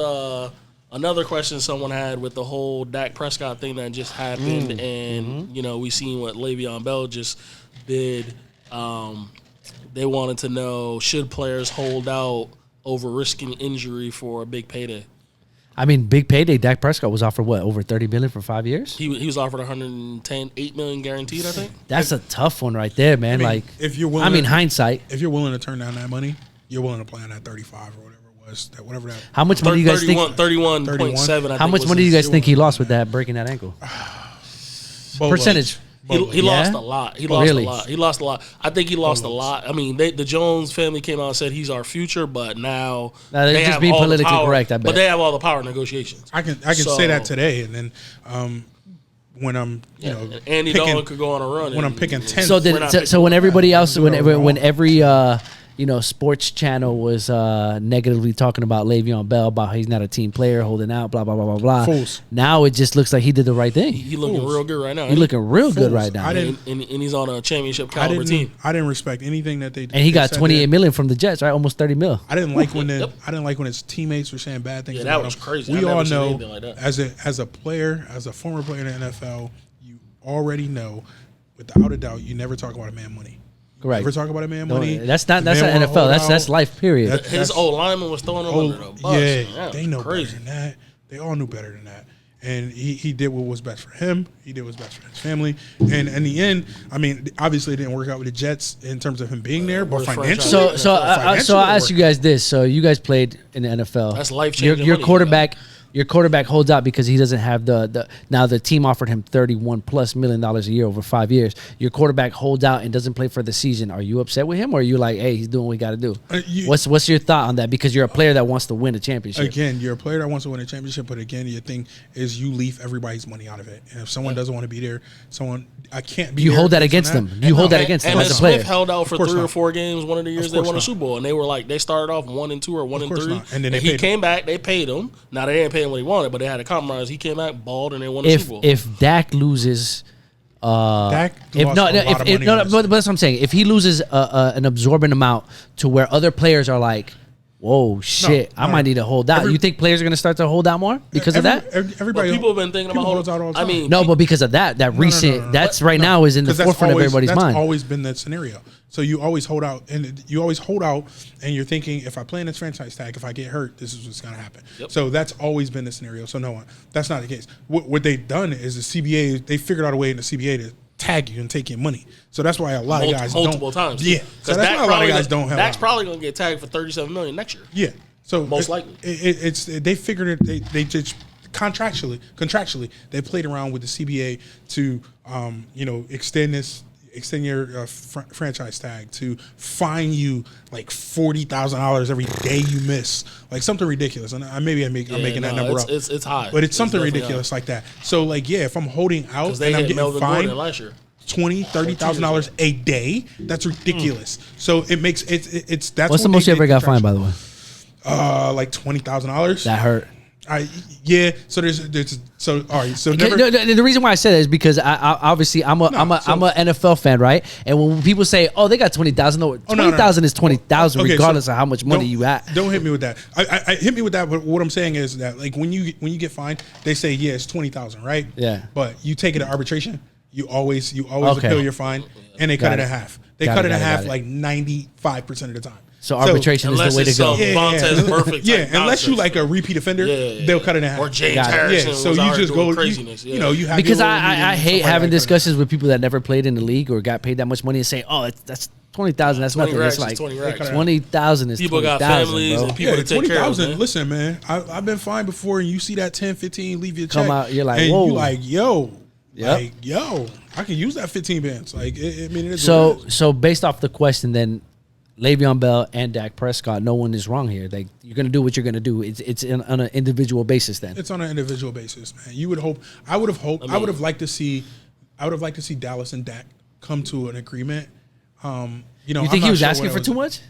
another question someone had with the whole Dak Prescott thing that just happened, and we seen what Le'Veon Bell just did. They wanted to know, should players hold out over risking injury for a big payday? I mean, big payday. Dak Prescott was offered what, over $30 million for 5 years? He was offered $8 million guaranteed, I think. That's a tough one right there, man. If you're willing, hindsight. If you're willing to turn down that money, you're willing to play on that 35 or whatever it was. How much money do you guys think? 31.7. How much money do you guys think he lost with that breaking that ankle? Percentage. He lost a lot. He lost a lot. I think he lost a lot. I mean, the Jones family came out and said he's our future, but now they just being politically correct. I bet. But they have all the power in negotiations. I can say that today, and then when I'm Andy Dalton could go on a run when I'm picking 10. So when everybody else when every sports channel was negatively talking about Le'Veon Bell, about how he's not a team player, holding out, blah, blah, blah, blah, blah. Fools. Now it just looks like he did the right thing. He looking real good right now. He's looking real good right now. And he's on a championship caliber team. I didn't respect anything that they did. And he got $28 million from the Jets, right? Almost $30 million. I didn't like when his teammates were saying bad things. Yeah, that was crazy. We all know, as a player, as a former player in the NFL, you already know, without a doubt, you never talk about a man money. Correct. Never talk about a man money. That's not NFL. That's life. Period. His old lineman was throwing him under the bus. Yeah, they know better than that. They all knew better than that. And he did what was best for him. He did what was best for his family. And in the end, I mean, obviously it didn't work out with the Jets in terms of him being there, but financially. So I'll ask you guys this. So you guys played in the NFL. That's life-changing. Your quarterback. Your quarterback holds out because he doesn't have now the team offered him $31+ million a year over 5 years. Your quarterback holds out and doesn't play for the season. Are you upset with him, or are you like, hey, he's doing what he got to do? What's your thought on that? Because you're a player that wants to win a championship. Again, you're a player that wants to win a championship, but again, your thing is you leave everybody's money out of it. And if someone doesn't want to be there, I can't be there. You hold that against them. You hold that against them as a player. Smith held out for 3 or 4 games one of the years they won a Super Bowl, and they were like, they started off 1-2 or 1-3. And then he came back, they paid him. Now they didn't pay him what he wanted, but they had a compromise. He came back, balled, and they won the Super Bowl. If Dak loses, but that's what I'm saying. If he loses an absorbent amount to where other players are like, Whoa, shit! I might need to hold out. You think players are going to start to hold out more because of that? Everybody, people have been thinking about holding out all the time. I mean, no, but because of that recent, that's right now is in the forefront of everybody's mind. That's always been that scenario. So you always hold out, and you're thinking, if I play in this franchise tag, if I get hurt, this is what's going to happen. Yep. So that's always been the scenario. So no, that's not the case. What they've done is the CBA, they figured out a way in the CBA to tag you and take your money. So that's why a lot of guys multiple times. Yeah. So that's why a lot of guys don't have. Dak's probably going to get tagged for $37 million next year. Yeah. So most likely, they figured it. They just contractually, they played around with the CBA to extend your franchise tag, to fine you like $40,000 every day you miss, like something ridiculous. And I'm making that number up. It's high, but it's something ridiculous like that. So like, yeah, if I'm holding out and I'm getting fined last year. $20,000-$30,000 a day, that's ridiculous. So it makes it's that's what's the most you ever got fined, by the way? Like $20,000. That hurt. So there's all right. So the reason why I said that is because I obviously I'm a NFL fan, right? And when people say, "Oh, they got 20,000," no, 20,000 is 20,000 regardless of how much money you at. Don't hit me with that. I hit me with that. But what I'm saying is that like when you get fined, they say it's 20,000, right? Yeah. But you take it to arbitration, you always appeal your fine, and they cut it in half. They cut it in half like 95% of the time. So arbitration is the way to go. Unless you like a repeat offender, they'll cut it in half. Or James Harrison. Yeah, so you just go craziness. You have because I hate having discussions with people that never played in the league or got paid that much money and say, "Oh, that's 20,000. That's nothing." It's like 20,000 is people got families and people to take care of. Listen, man, I've been fined before, and you see that 10, 15, leave your check. Come out, you're like, and whoa, you like, yo, I can use that 15 bands. Like, it is. So based off the question, then Le'Veon Bell and Dak Prescott, no one is wrong here. Like, you're gonna do what you're gonna do. It's on an individual basis. Then it's on an individual basis, man. You would hope. I would have hoped. I would have liked to see Dallas and Dak come to an agreement. You think he was asking for too much?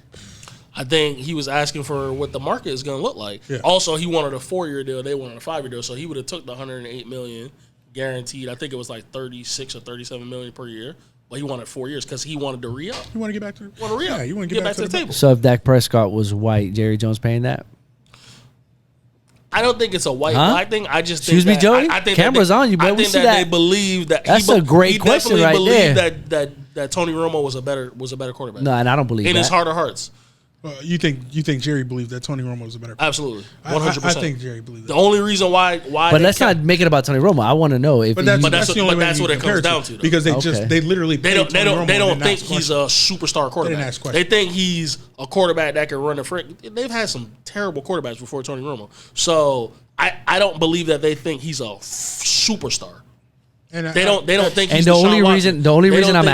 I think he was asking for what the market is going to look like. Yeah. Also, he wanted a 4-year deal. They wanted a 5-year deal. So he would have took the $108 million guaranteed. I think it was like $36 or $37 million per year. But he wanted 4 years because he wanted to re-up. You want to get back to you want to get back to the table. So if Dak Prescott was white, Jerry Jones paying that? I don't think it's a white-black thing. I just think excuse me, Joey. I think camera's on you, but I think that they believe that that's a great question right there. That Tony Romo was a better quarterback. No, and I don't believe in that. his heart of hearts. You think Jerry believed that Tony Romo was a better player? Absolutely, 100%. I think Jerry believed that. The only reason why. But let's not make it about Tony Romo. I want to know if. But that's what it comes down to. Because they literally they don't think he's a superstar quarterback. They think he's a quarterback that can run a frick. They've had some terrible quarterbacks before Tony Romo, so I don't believe that they think he's a superstar. And they don't think. And the only reason I'm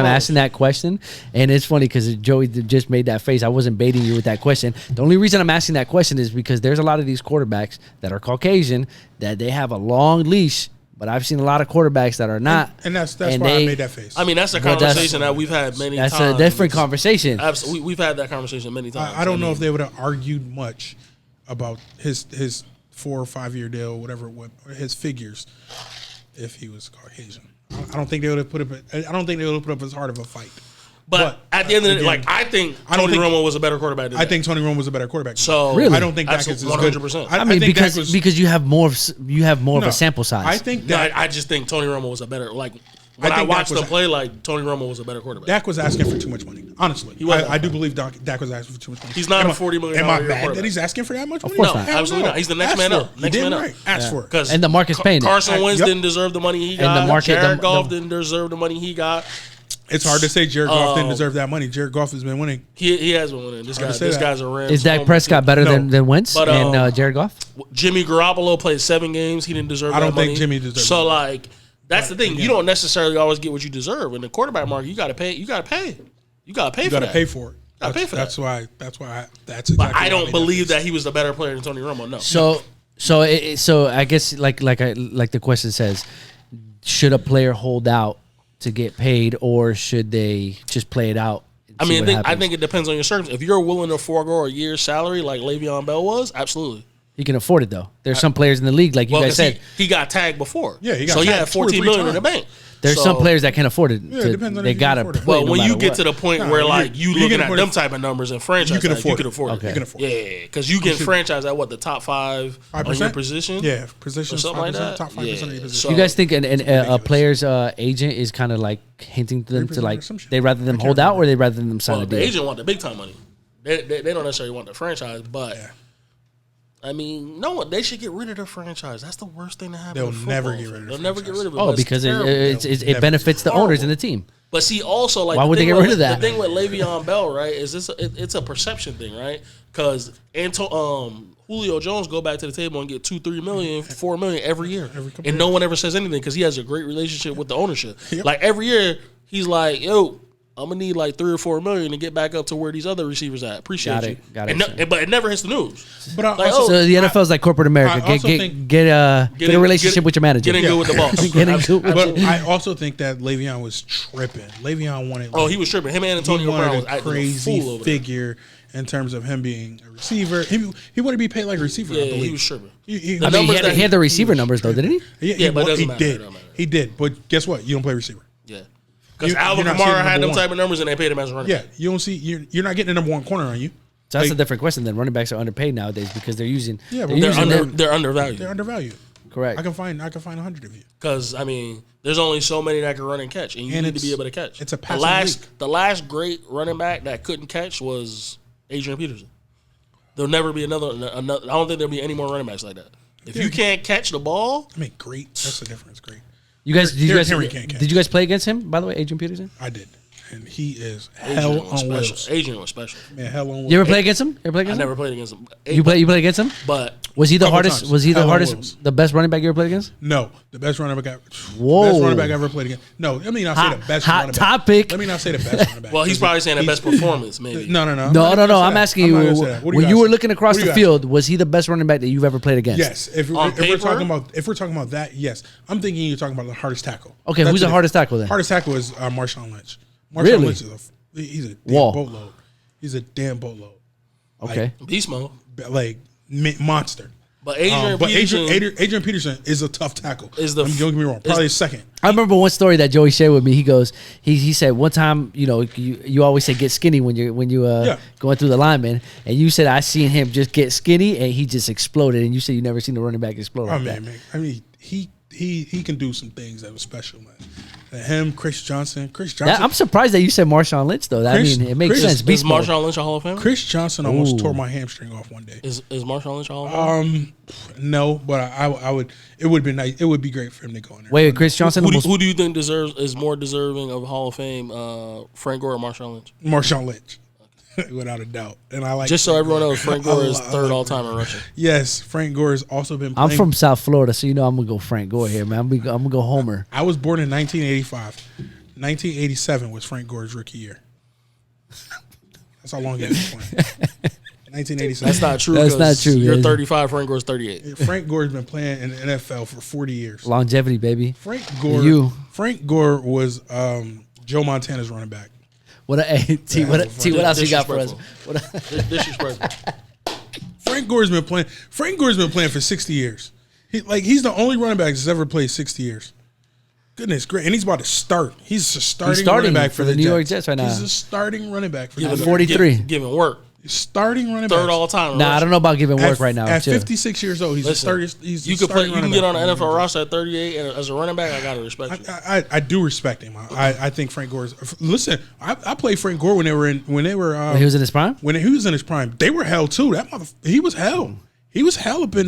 asking that question, and it's funny because Joey just made that face. I wasn't baiting you with that question. The only reason I'm asking that question is because there's a lot of these quarterbacks that are Caucasian that they have a long leash. But I've seen a lot of quarterbacks that are not, and that's why I made that face. I mean, that's a conversation that we've had many times. That's a different conversation. Absolutely, we've had that conversation many times. I don't know if they would have argued much about his 4 or 5 year deal, whatever it was, or his figures, if he was Caucasian. I don't think they would have put up as hard of a fight. But at the end of the day, I think Tony Romo was a better quarterback than I think Tony Romo was a better quarterback. So really? I don't think Dak is 100%. I mean, because you have more of a sample size. I think that I just think Tony Romo was a better when I watched them play, Tony Romo was a better quarterback. Dak was asking for too much money. Honestly, I do believe Dak was asking for too much money. He's not a $40 million. Am I mad that he's asking for that much money? Of course not. Absolutely not. He's the next man up. Ask for it. And the market's paying it. Carson Wentz didn't deserve the money he got. Jared Goff didn't deserve the money he got. It's hard to say Jared Goff didn't deserve that money. Jared Goff has been winning. He has been winning. This guy's a Rams. Is Dak Prescott better than Wentz and Jared Goff? Jimmy Garoppolo played 7 games. He didn't deserve that money. I don't think Jimmy deserved it. So, that's the thing. You don't necessarily always get what you deserve. In the quarterback market, you got to pay. You got to pay. You got to pay for that. You got to pay for it. That's exactly. But I don't believe that he was the better player than Tony Romo. No. So I guess like the question says, should a player hold out to get paid, or should they just play it out? I mean, I think it depends on your circumstances. If you're willing to forego a year's salary like Le'Veon Bell was, absolutely. He can afford it though. There's some players in the league, like you guys said, he got tagged before. Yeah, he got so he tagged had 14 million in the bank. there's some players that can afford it. Yeah, it depends on they if you gotta can afford it. play. Well, when you get to the point where like you looking at them type of numbers and franchise, you can afford it. Okay. You can afford it. Yeah, because you get franchised at what, the top 5 on your position? Yeah, position, or something like that. top 5% of your position. So, you guys think a player's agent is kind of like hinting to them to like they rather them hold out or they rather them sign a deal? The agent want the big time money. They don't necessarily want the franchise, but I mean, no, they should get rid of the franchise. That's the worst thing to happen. They'll never get rid of it. They'll never get rid of it. Oh, because it benefits the owners and the team. But see, also, like, why would they get rid of that? The thing with Le'Veon Bell, right, is it's a perception thing, right? Because Julio Jones go back to the table and get $2-3 million, $4 million every year, and no one ever says anything because he has a great relationship with the ownership. Yep. Like every year, he's like, "Yo, I'm gonna need like $3 or $4 million to get back up to where these other receivers at." Appreciate you. Got it. But it never hits the news. But so the NFL is like corporate America. Get a relationship with your manager. Get in good with the boss. But I also think that Le'Veon was tripping. Le'Veon wanted. He was tripping. Him and Antonio Brown was a crazy figure in terms of him being a receiver. He wanted to be paid like a receiver. Yeah, I believe. he was tripping. He had the receiver numbers though, didn't he? Yeah, but it doesn't matter. He did. But guess what? You don't play receiver. Yeah. Because Alvin Kamara had them type of numbers and they paid him as a running back. Yeah, you don't see you're not getting the number one corner on you. So that's a different question. Then running backs are underpaid nowadays because they're using. Yeah, they're undervalued. They're undervalued. Correct. I can find 100 of you. Because I mean, there's only so many that can run and catch, and you need to be able to catch. It's a passive league. The last great running back that couldn't catch was Adrian Peterson. There'll never be another. I don't think there'll be any more running backs like that. If you can't catch the ball, I mean, great. That's the difference. Great. Did you guys play against him, by the way, Adrian Peterson? I did. And he is hell on wheels. Adrian was special. Man, hell on wheels. You ever play against him? I never played against him. You play against him? But was he the hardest? Was he the hardest? The best running back you ever played against? No, the best running back. Whoa. Best running back I ever played against. No, let me not say the best running back. Topic. Let me not say the best running back. Well, he's probably saying the best performance, maybe. No. I'm asking you. When you were looking across the field, was he the best running back that you've ever played against? Yes. If we're talking about that, yes. I'm thinking you're talking about the hardest tackle. Okay, who's the hardest tackle then? Hardest tackle is Marshawn Lynch. Really? Lynch he's a damn boatload. He's a damn boatload. Okay. Beast mode. Like monster. But Adrian Peterson is a tough tackle. Don't get me wrong. Probably a second. I remember one story that Joey shared with me. He goes, he said one time, you always say get skinny when you going through the lineman, and you said I seen him just get skinny and he just exploded, and you said you never seen a running back explode. Man. I mean, he can do some things that was special, man. Him, Chris Johnson. I'm surprised that you said Marshawn Lynch though. It makes sense. Is Marshawn Lynch a Hall of Famer? Chris Johnson almost tore my hamstring off one day. Is Marshawn Lynch a Hall of Famer? No, but I would. It would be nice. It would be great for him to go in there. Wait, Chris Johnson. Who do you think is more deserving of Hall of Fame? Frank Gore or Marshawn Lynch? Marshawn Lynch. Without a doubt. And I like just so everyone knows, Frank Gore is third all time in rushing. Yes, Frank Gore has also been playing. I'm from South Florida, so I'm gonna go Frank Gore here, man. I'm gonna go Homer. I was born in 1985. 1987 was Frank Gore's rookie year. That's how long he was playing. 1987. That's not true. That's not true. You're 35. Frank Gore's 38. Frank Gore's been playing in the NFL for 40 years. Longevity, baby. Frank Gore was Joe Montana's running back. What else you got for us? Disrespectful. Frank Gore's been playing for 60 years. He's the only running back that's ever played 60 years. Goodness great. And he's about to start. He's a starting running back for the New York Jets right now. He's a starting running back for the Jets. 43. Giving work. Starting running back. Third all time. Nah, I don't know about giving work right now. At 56 years old, he's a starting. You can get on the NFL roster at 38 and as a running back. I gotta respect you. I do respect him. I think Frank Gore's. Listen, I played Frank Gore when he was in his prime. When he was in his prime, they were hell too. He was hell. He was hell up in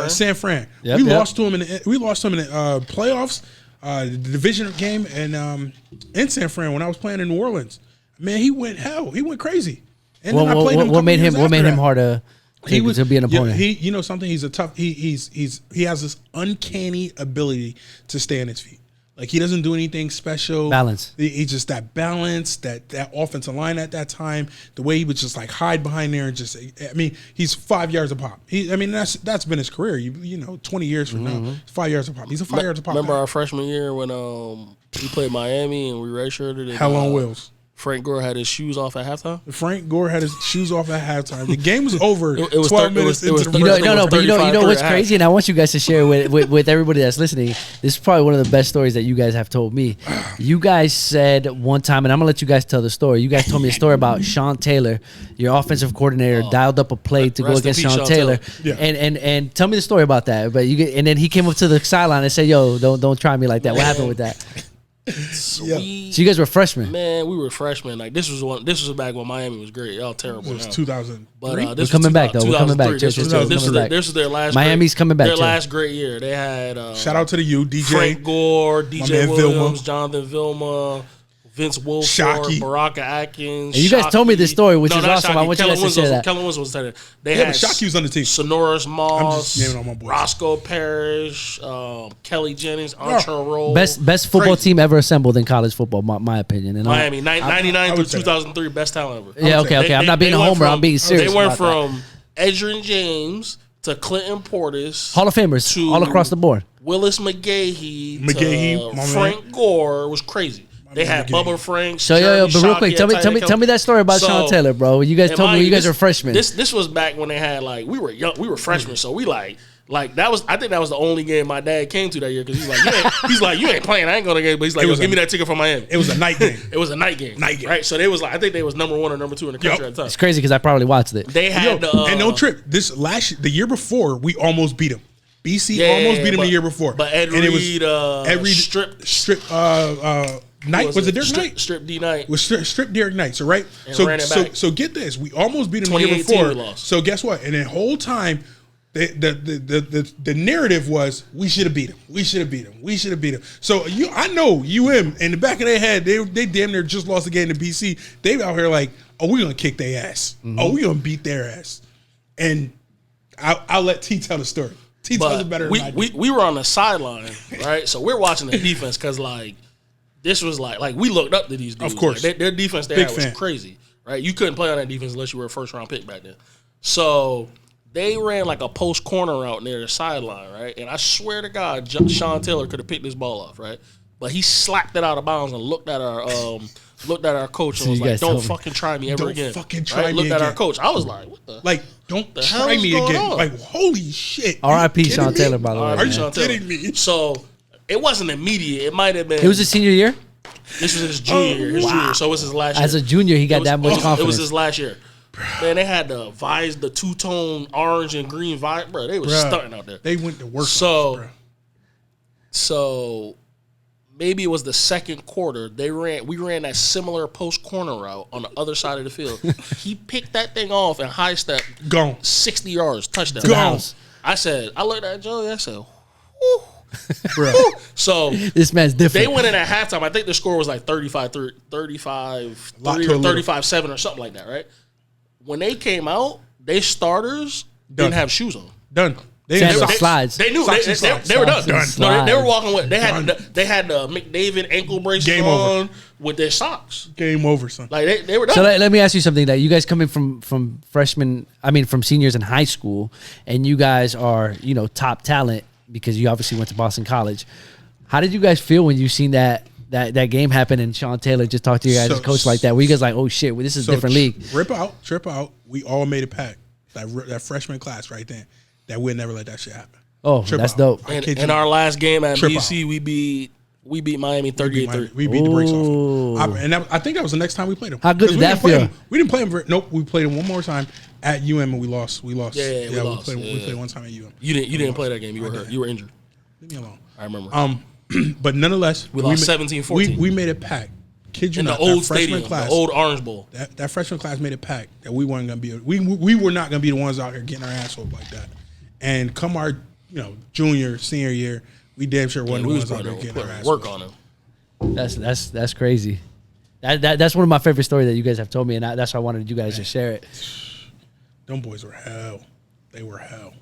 San Fran. We lost to him in the playoffs, the division game, and in San Fran when I was playing in New Orleans. Man, he went hell. He went crazy. And then I played him. What made him hard to be an opponent? You know something. He's a tough. He has this uncanny ability to stay on his feet. Like he doesn't do anything special. Balance. He's just that balance, that offensive line at that time. The way he would just like hide behind there and just. I mean, he's 5 yards a pop. That's been his career. 20 years from now, 5 yards a pop. He's a 5 yards a pop. Remember our freshman year when we played Miami and we redshirted. Hell on wheels. Frank Gore had his shoes off at halftime. Frank Gore had his shoes off at halftime. The game was over. It was 12 minutes into the first. But you know what's crazy, and I want you guys to share with everybody that's listening. This is probably one of the best stories that you guys have told me. You guys said one time, and I'm gonna let you guys tell the story. You guys told me a story about Sean Taylor, your offensive coordinator, dialed up a play to go against Sean Taylor. Yeah. And tell me the story about that. But and then he came up to the sideline and said, "Yo, don't try me like that." What happened with that? So you guys were freshmen. Man, we were freshmen. Like this was back when Miami was great. Y'all terrible. It was 2000. But this was coming back though. We're coming back. This was their last. Miami's coming back. Their last great year. They had shout out to the U, DJ Frank Gore, DJ Williams, Vilma. Jonathan Vilma, Vince Wilfork, Shockey. Baraka Atkins. And you guys told me this story, which is awesome. Shockey. I want you guys to share that. Kellen Winslow was telling it. They Yeah, had but Shockey was on the team. Sonoris Moss, I'm just naming all my boys. Roscoe Parrish, Kelly Jennings, Antra Roll. Best football team ever assembled in college football, my opinion. And Miami, 99 through 2003, best talent ever. Yeah, okay. I'm not being a homer. I'm being serious. They went from Edgerrin James to Clinton Portis, Hall of Famers all across the board. Willis McGahee to Frank Gore was crazy. They had Bubba Franks. So but real quick, tell me that story about Sean Taylor, bro. You guys told me you guys were freshmen. This was back when they had we were young, we were freshmen, so we like that was, I think that was the only game my dad came to that year because he's like you ain't playing, I ain't going to game, but he's like, give me that ticket from Miami. It was a night game. It was a night game, right? So they was like, I think they was number 1 or number 2 in the country at the time. It's crazy because I probably watched it. They had and no trip. The year before we almost beat them. BC almost beat them the year before. But Ed Reed strip Knight was it Derek Knight? Strip D Knight was strip Derek Knight. So right. So get this. We almost beat him the year before. We lost. So guess what? And the whole time, the narrative was we should have beat him. We should have beat him. We should have beat him. So I know UM in the back of their head, they damn near just lost the game to BC. They out here like, oh, we gonna kick their ass. Mm-hmm. Oh, we gonna beat their ass. And I'll let T tell the story. T tells it better than I do. We were on the sideline, right? So we're watching the defense because this was like we looked up to these dudes. Of course. Their defense there was crazy, right? You couldn't play on that defense unless you were a first-round pick back then. So they ran like a post corner route near the sideline, right? And I swear to God, Sean Taylor could have picked this ball off, right? But he slapped it out of bounds and looked at our coach and was like, "Don't fucking try me ever again." Fucking try me looked again. at our coach. I was like, "What the?" Don't try me again. On? Holy shit. R.I.P. Sean Taylor, by the way. Are you kidding me? So it wasn't immediate. It might have been. It was his senior year? This was his junior year. Junior. So it was his last year. As a junior, he got that much confidence. It was his last year. Man, they had the two-tone orange and green visor. Bro, they were stunting out there. They went to work. So maybe it was the second quarter. We ran that similar post corner route on the other side of the field. He picked that thing off and high step. Gone. 60 yards, touchdown. Gone. I looked at Joey. I said, whew. Bro. So this man's different. They went in at halftime. I think the score was like 35-3 or 35-7 or something like that, right? When they came out, they starters didn't have shoes on. Done. They slides. They knew they were done. No, they were walking with. They had the McDavid ankle bracelet on with their socks. Game over, son. Like they were done. So let me ask you something. That you guys coming from freshmen, from seniors in high school, and you guys are top talent because you obviously went to Boston College. How did you guys feel when you seen that game happen and Sean Taylor just talked to you guys as coach like that? Were you guys like, oh shit, this is a different league? Trip out. We all made a pact. That freshman class right there. That we'd never let that shit happen. Oh, that's dope. In our last game at BC, we beat Miami 38-3. We beat the brakes off. And I think that was the next time we played them. How good did that feel? We didn't play them. Nope. We played them one more time at UM and we lost. We lost. We played one time at UM. You didn't play that game. You were hurt. You were injured. Leave me alone. I remember. But nonetheless, we lost 17-14. We made a pact. Kid you in not, the old stadium, the old Orange Bowl. That freshman class made a pact that we weren't gonna be. We were not gonna be the ones out here getting our ass whooped like that. And come our junior, senior year, we damn sure wasn't the ones out there getting our ass work whooped. on him. That's crazy. That's one of my favorite stories that you guys have told me, and that's why I wanted you guys to share it. Them boys were hell. They were hell.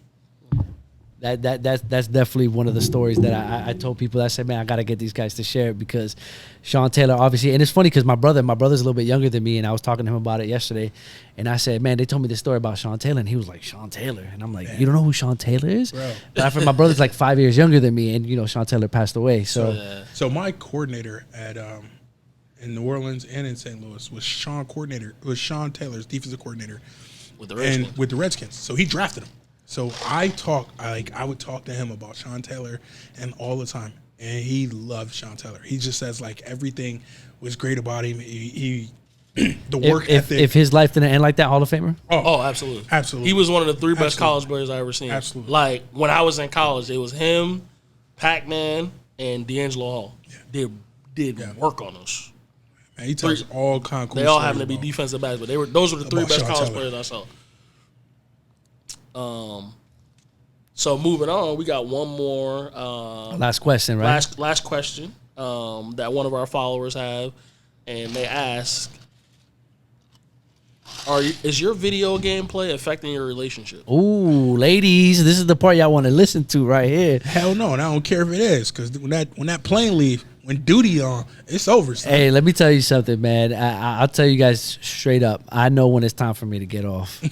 That's definitely one of the stories that I told people. I said, man, I got to get these guys to share it because Sean Taylor, obviously, and it's funny because my brother's a little bit younger than me, and I was talking to him about it yesterday, and I said, man, they told me this story about Sean Taylor, and he was like, Sean Taylor, and I'm like, man, you don't know who Sean Taylor is? Bro. But my brother's like 5 years younger than me, and Sean Taylor passed away. So my coordinator at in New Orleans and in St. Louis was Sean Taylor's defensive coordinator with the Redskins. So he drafted him. So I would talk to him about Sean Taylor and all the time, and he loved Sean Taylor. He just says like everything was great about him. He the work ethic. If his life didn't end like that, Hall of Famer. Oh, absolutely, absolutely. He was one of the 3 best college players I ever seen. Absolutely. Like when I was in college, it was him, Pac-Man, and D'Angelo Hall. Yeah. Did work on us. Man, he tells all kind of cool. They all happen to be defensive backs, but those were the 3 best college players I saw. So moving on, we got one more. Last question, right? Last question that one of our followers have, and they ask, is your video game play affecting your relationship? Ooh, ladies, this is the part y'all want to listen to right here. Hell no, and I don't care if it is, because when that plane leave, when duty on, it's over. Son. Hey, let me tell you something, man. I'll tell you guys straight up. I know when it's time for me to get off.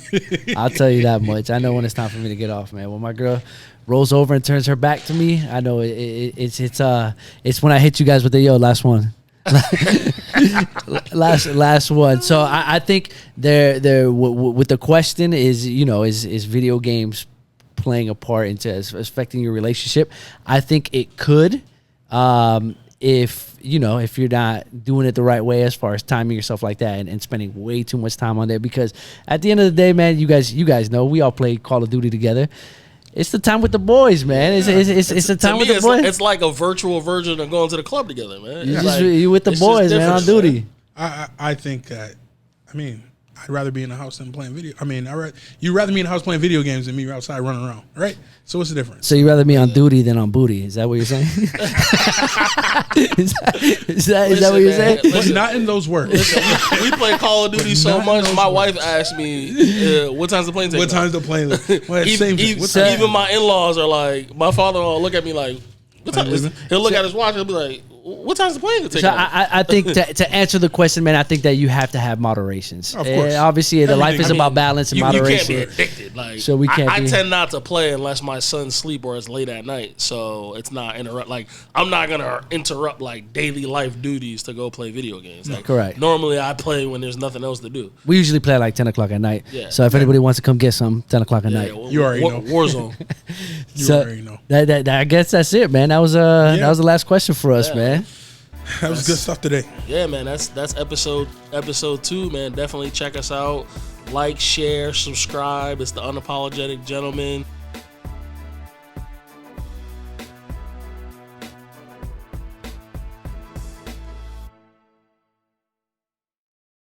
I'll tell you that much. I know when it's time for me to get off, man. When my girl rolls over and turns her back to me, I know it's when I hit you guys with the last one. last one. So I think there with the question is video games playing a part into affecting your relationship? I think it could, if you're not doing it the right way as far as timing yourself like that and spending way too much time on there. Because at the end of the day, man, you guys know we all play Call of Duty together. It's the time with the boys, man. It's the time with the boys. It's like a virtual version of going to the club together, man. You with the boys, man, on duty. I think that, I'd rather be in the house than playing video. You'd rather be in the house playing video games than me outside running around, right? So what's the difference? So you'd rather be on duty than on booty? Is that what you're saying? is that what you're saying? Listen, not in those words. Listen, we play Call of Duty so much. My wife asked me, "What time's the plane take?" What time's the plane? Well, even my in-laws are like, my father-in-law look at me like, "What time?" He'll look at his watch and be like, what time's the plane take? So I think to answer the question, man, I think that you have to have moderations. Of course. Obviously, the life is about balance and moderation. You can't be addicted. Like, so we can't. I tend not to play unless my son's asleep or it's late at night. So it's not interrupt. Like, I'm not gonna interrupt like daily life duties to go play video games. Like, correct. Normally, I play when there's nothing else to do. We usually play like 10 o'clock at night. Yeah. So if anybody wants to come get some, 10 o'clock at night. You already know. Warzone. You already know. I guess that's it, man. That was the last question for us, man. That was good stuff today. Yeah, man. That's episode 2, man. Definitely check us out. Like, share, subscribe. It's the Unapologetic Gentlemen.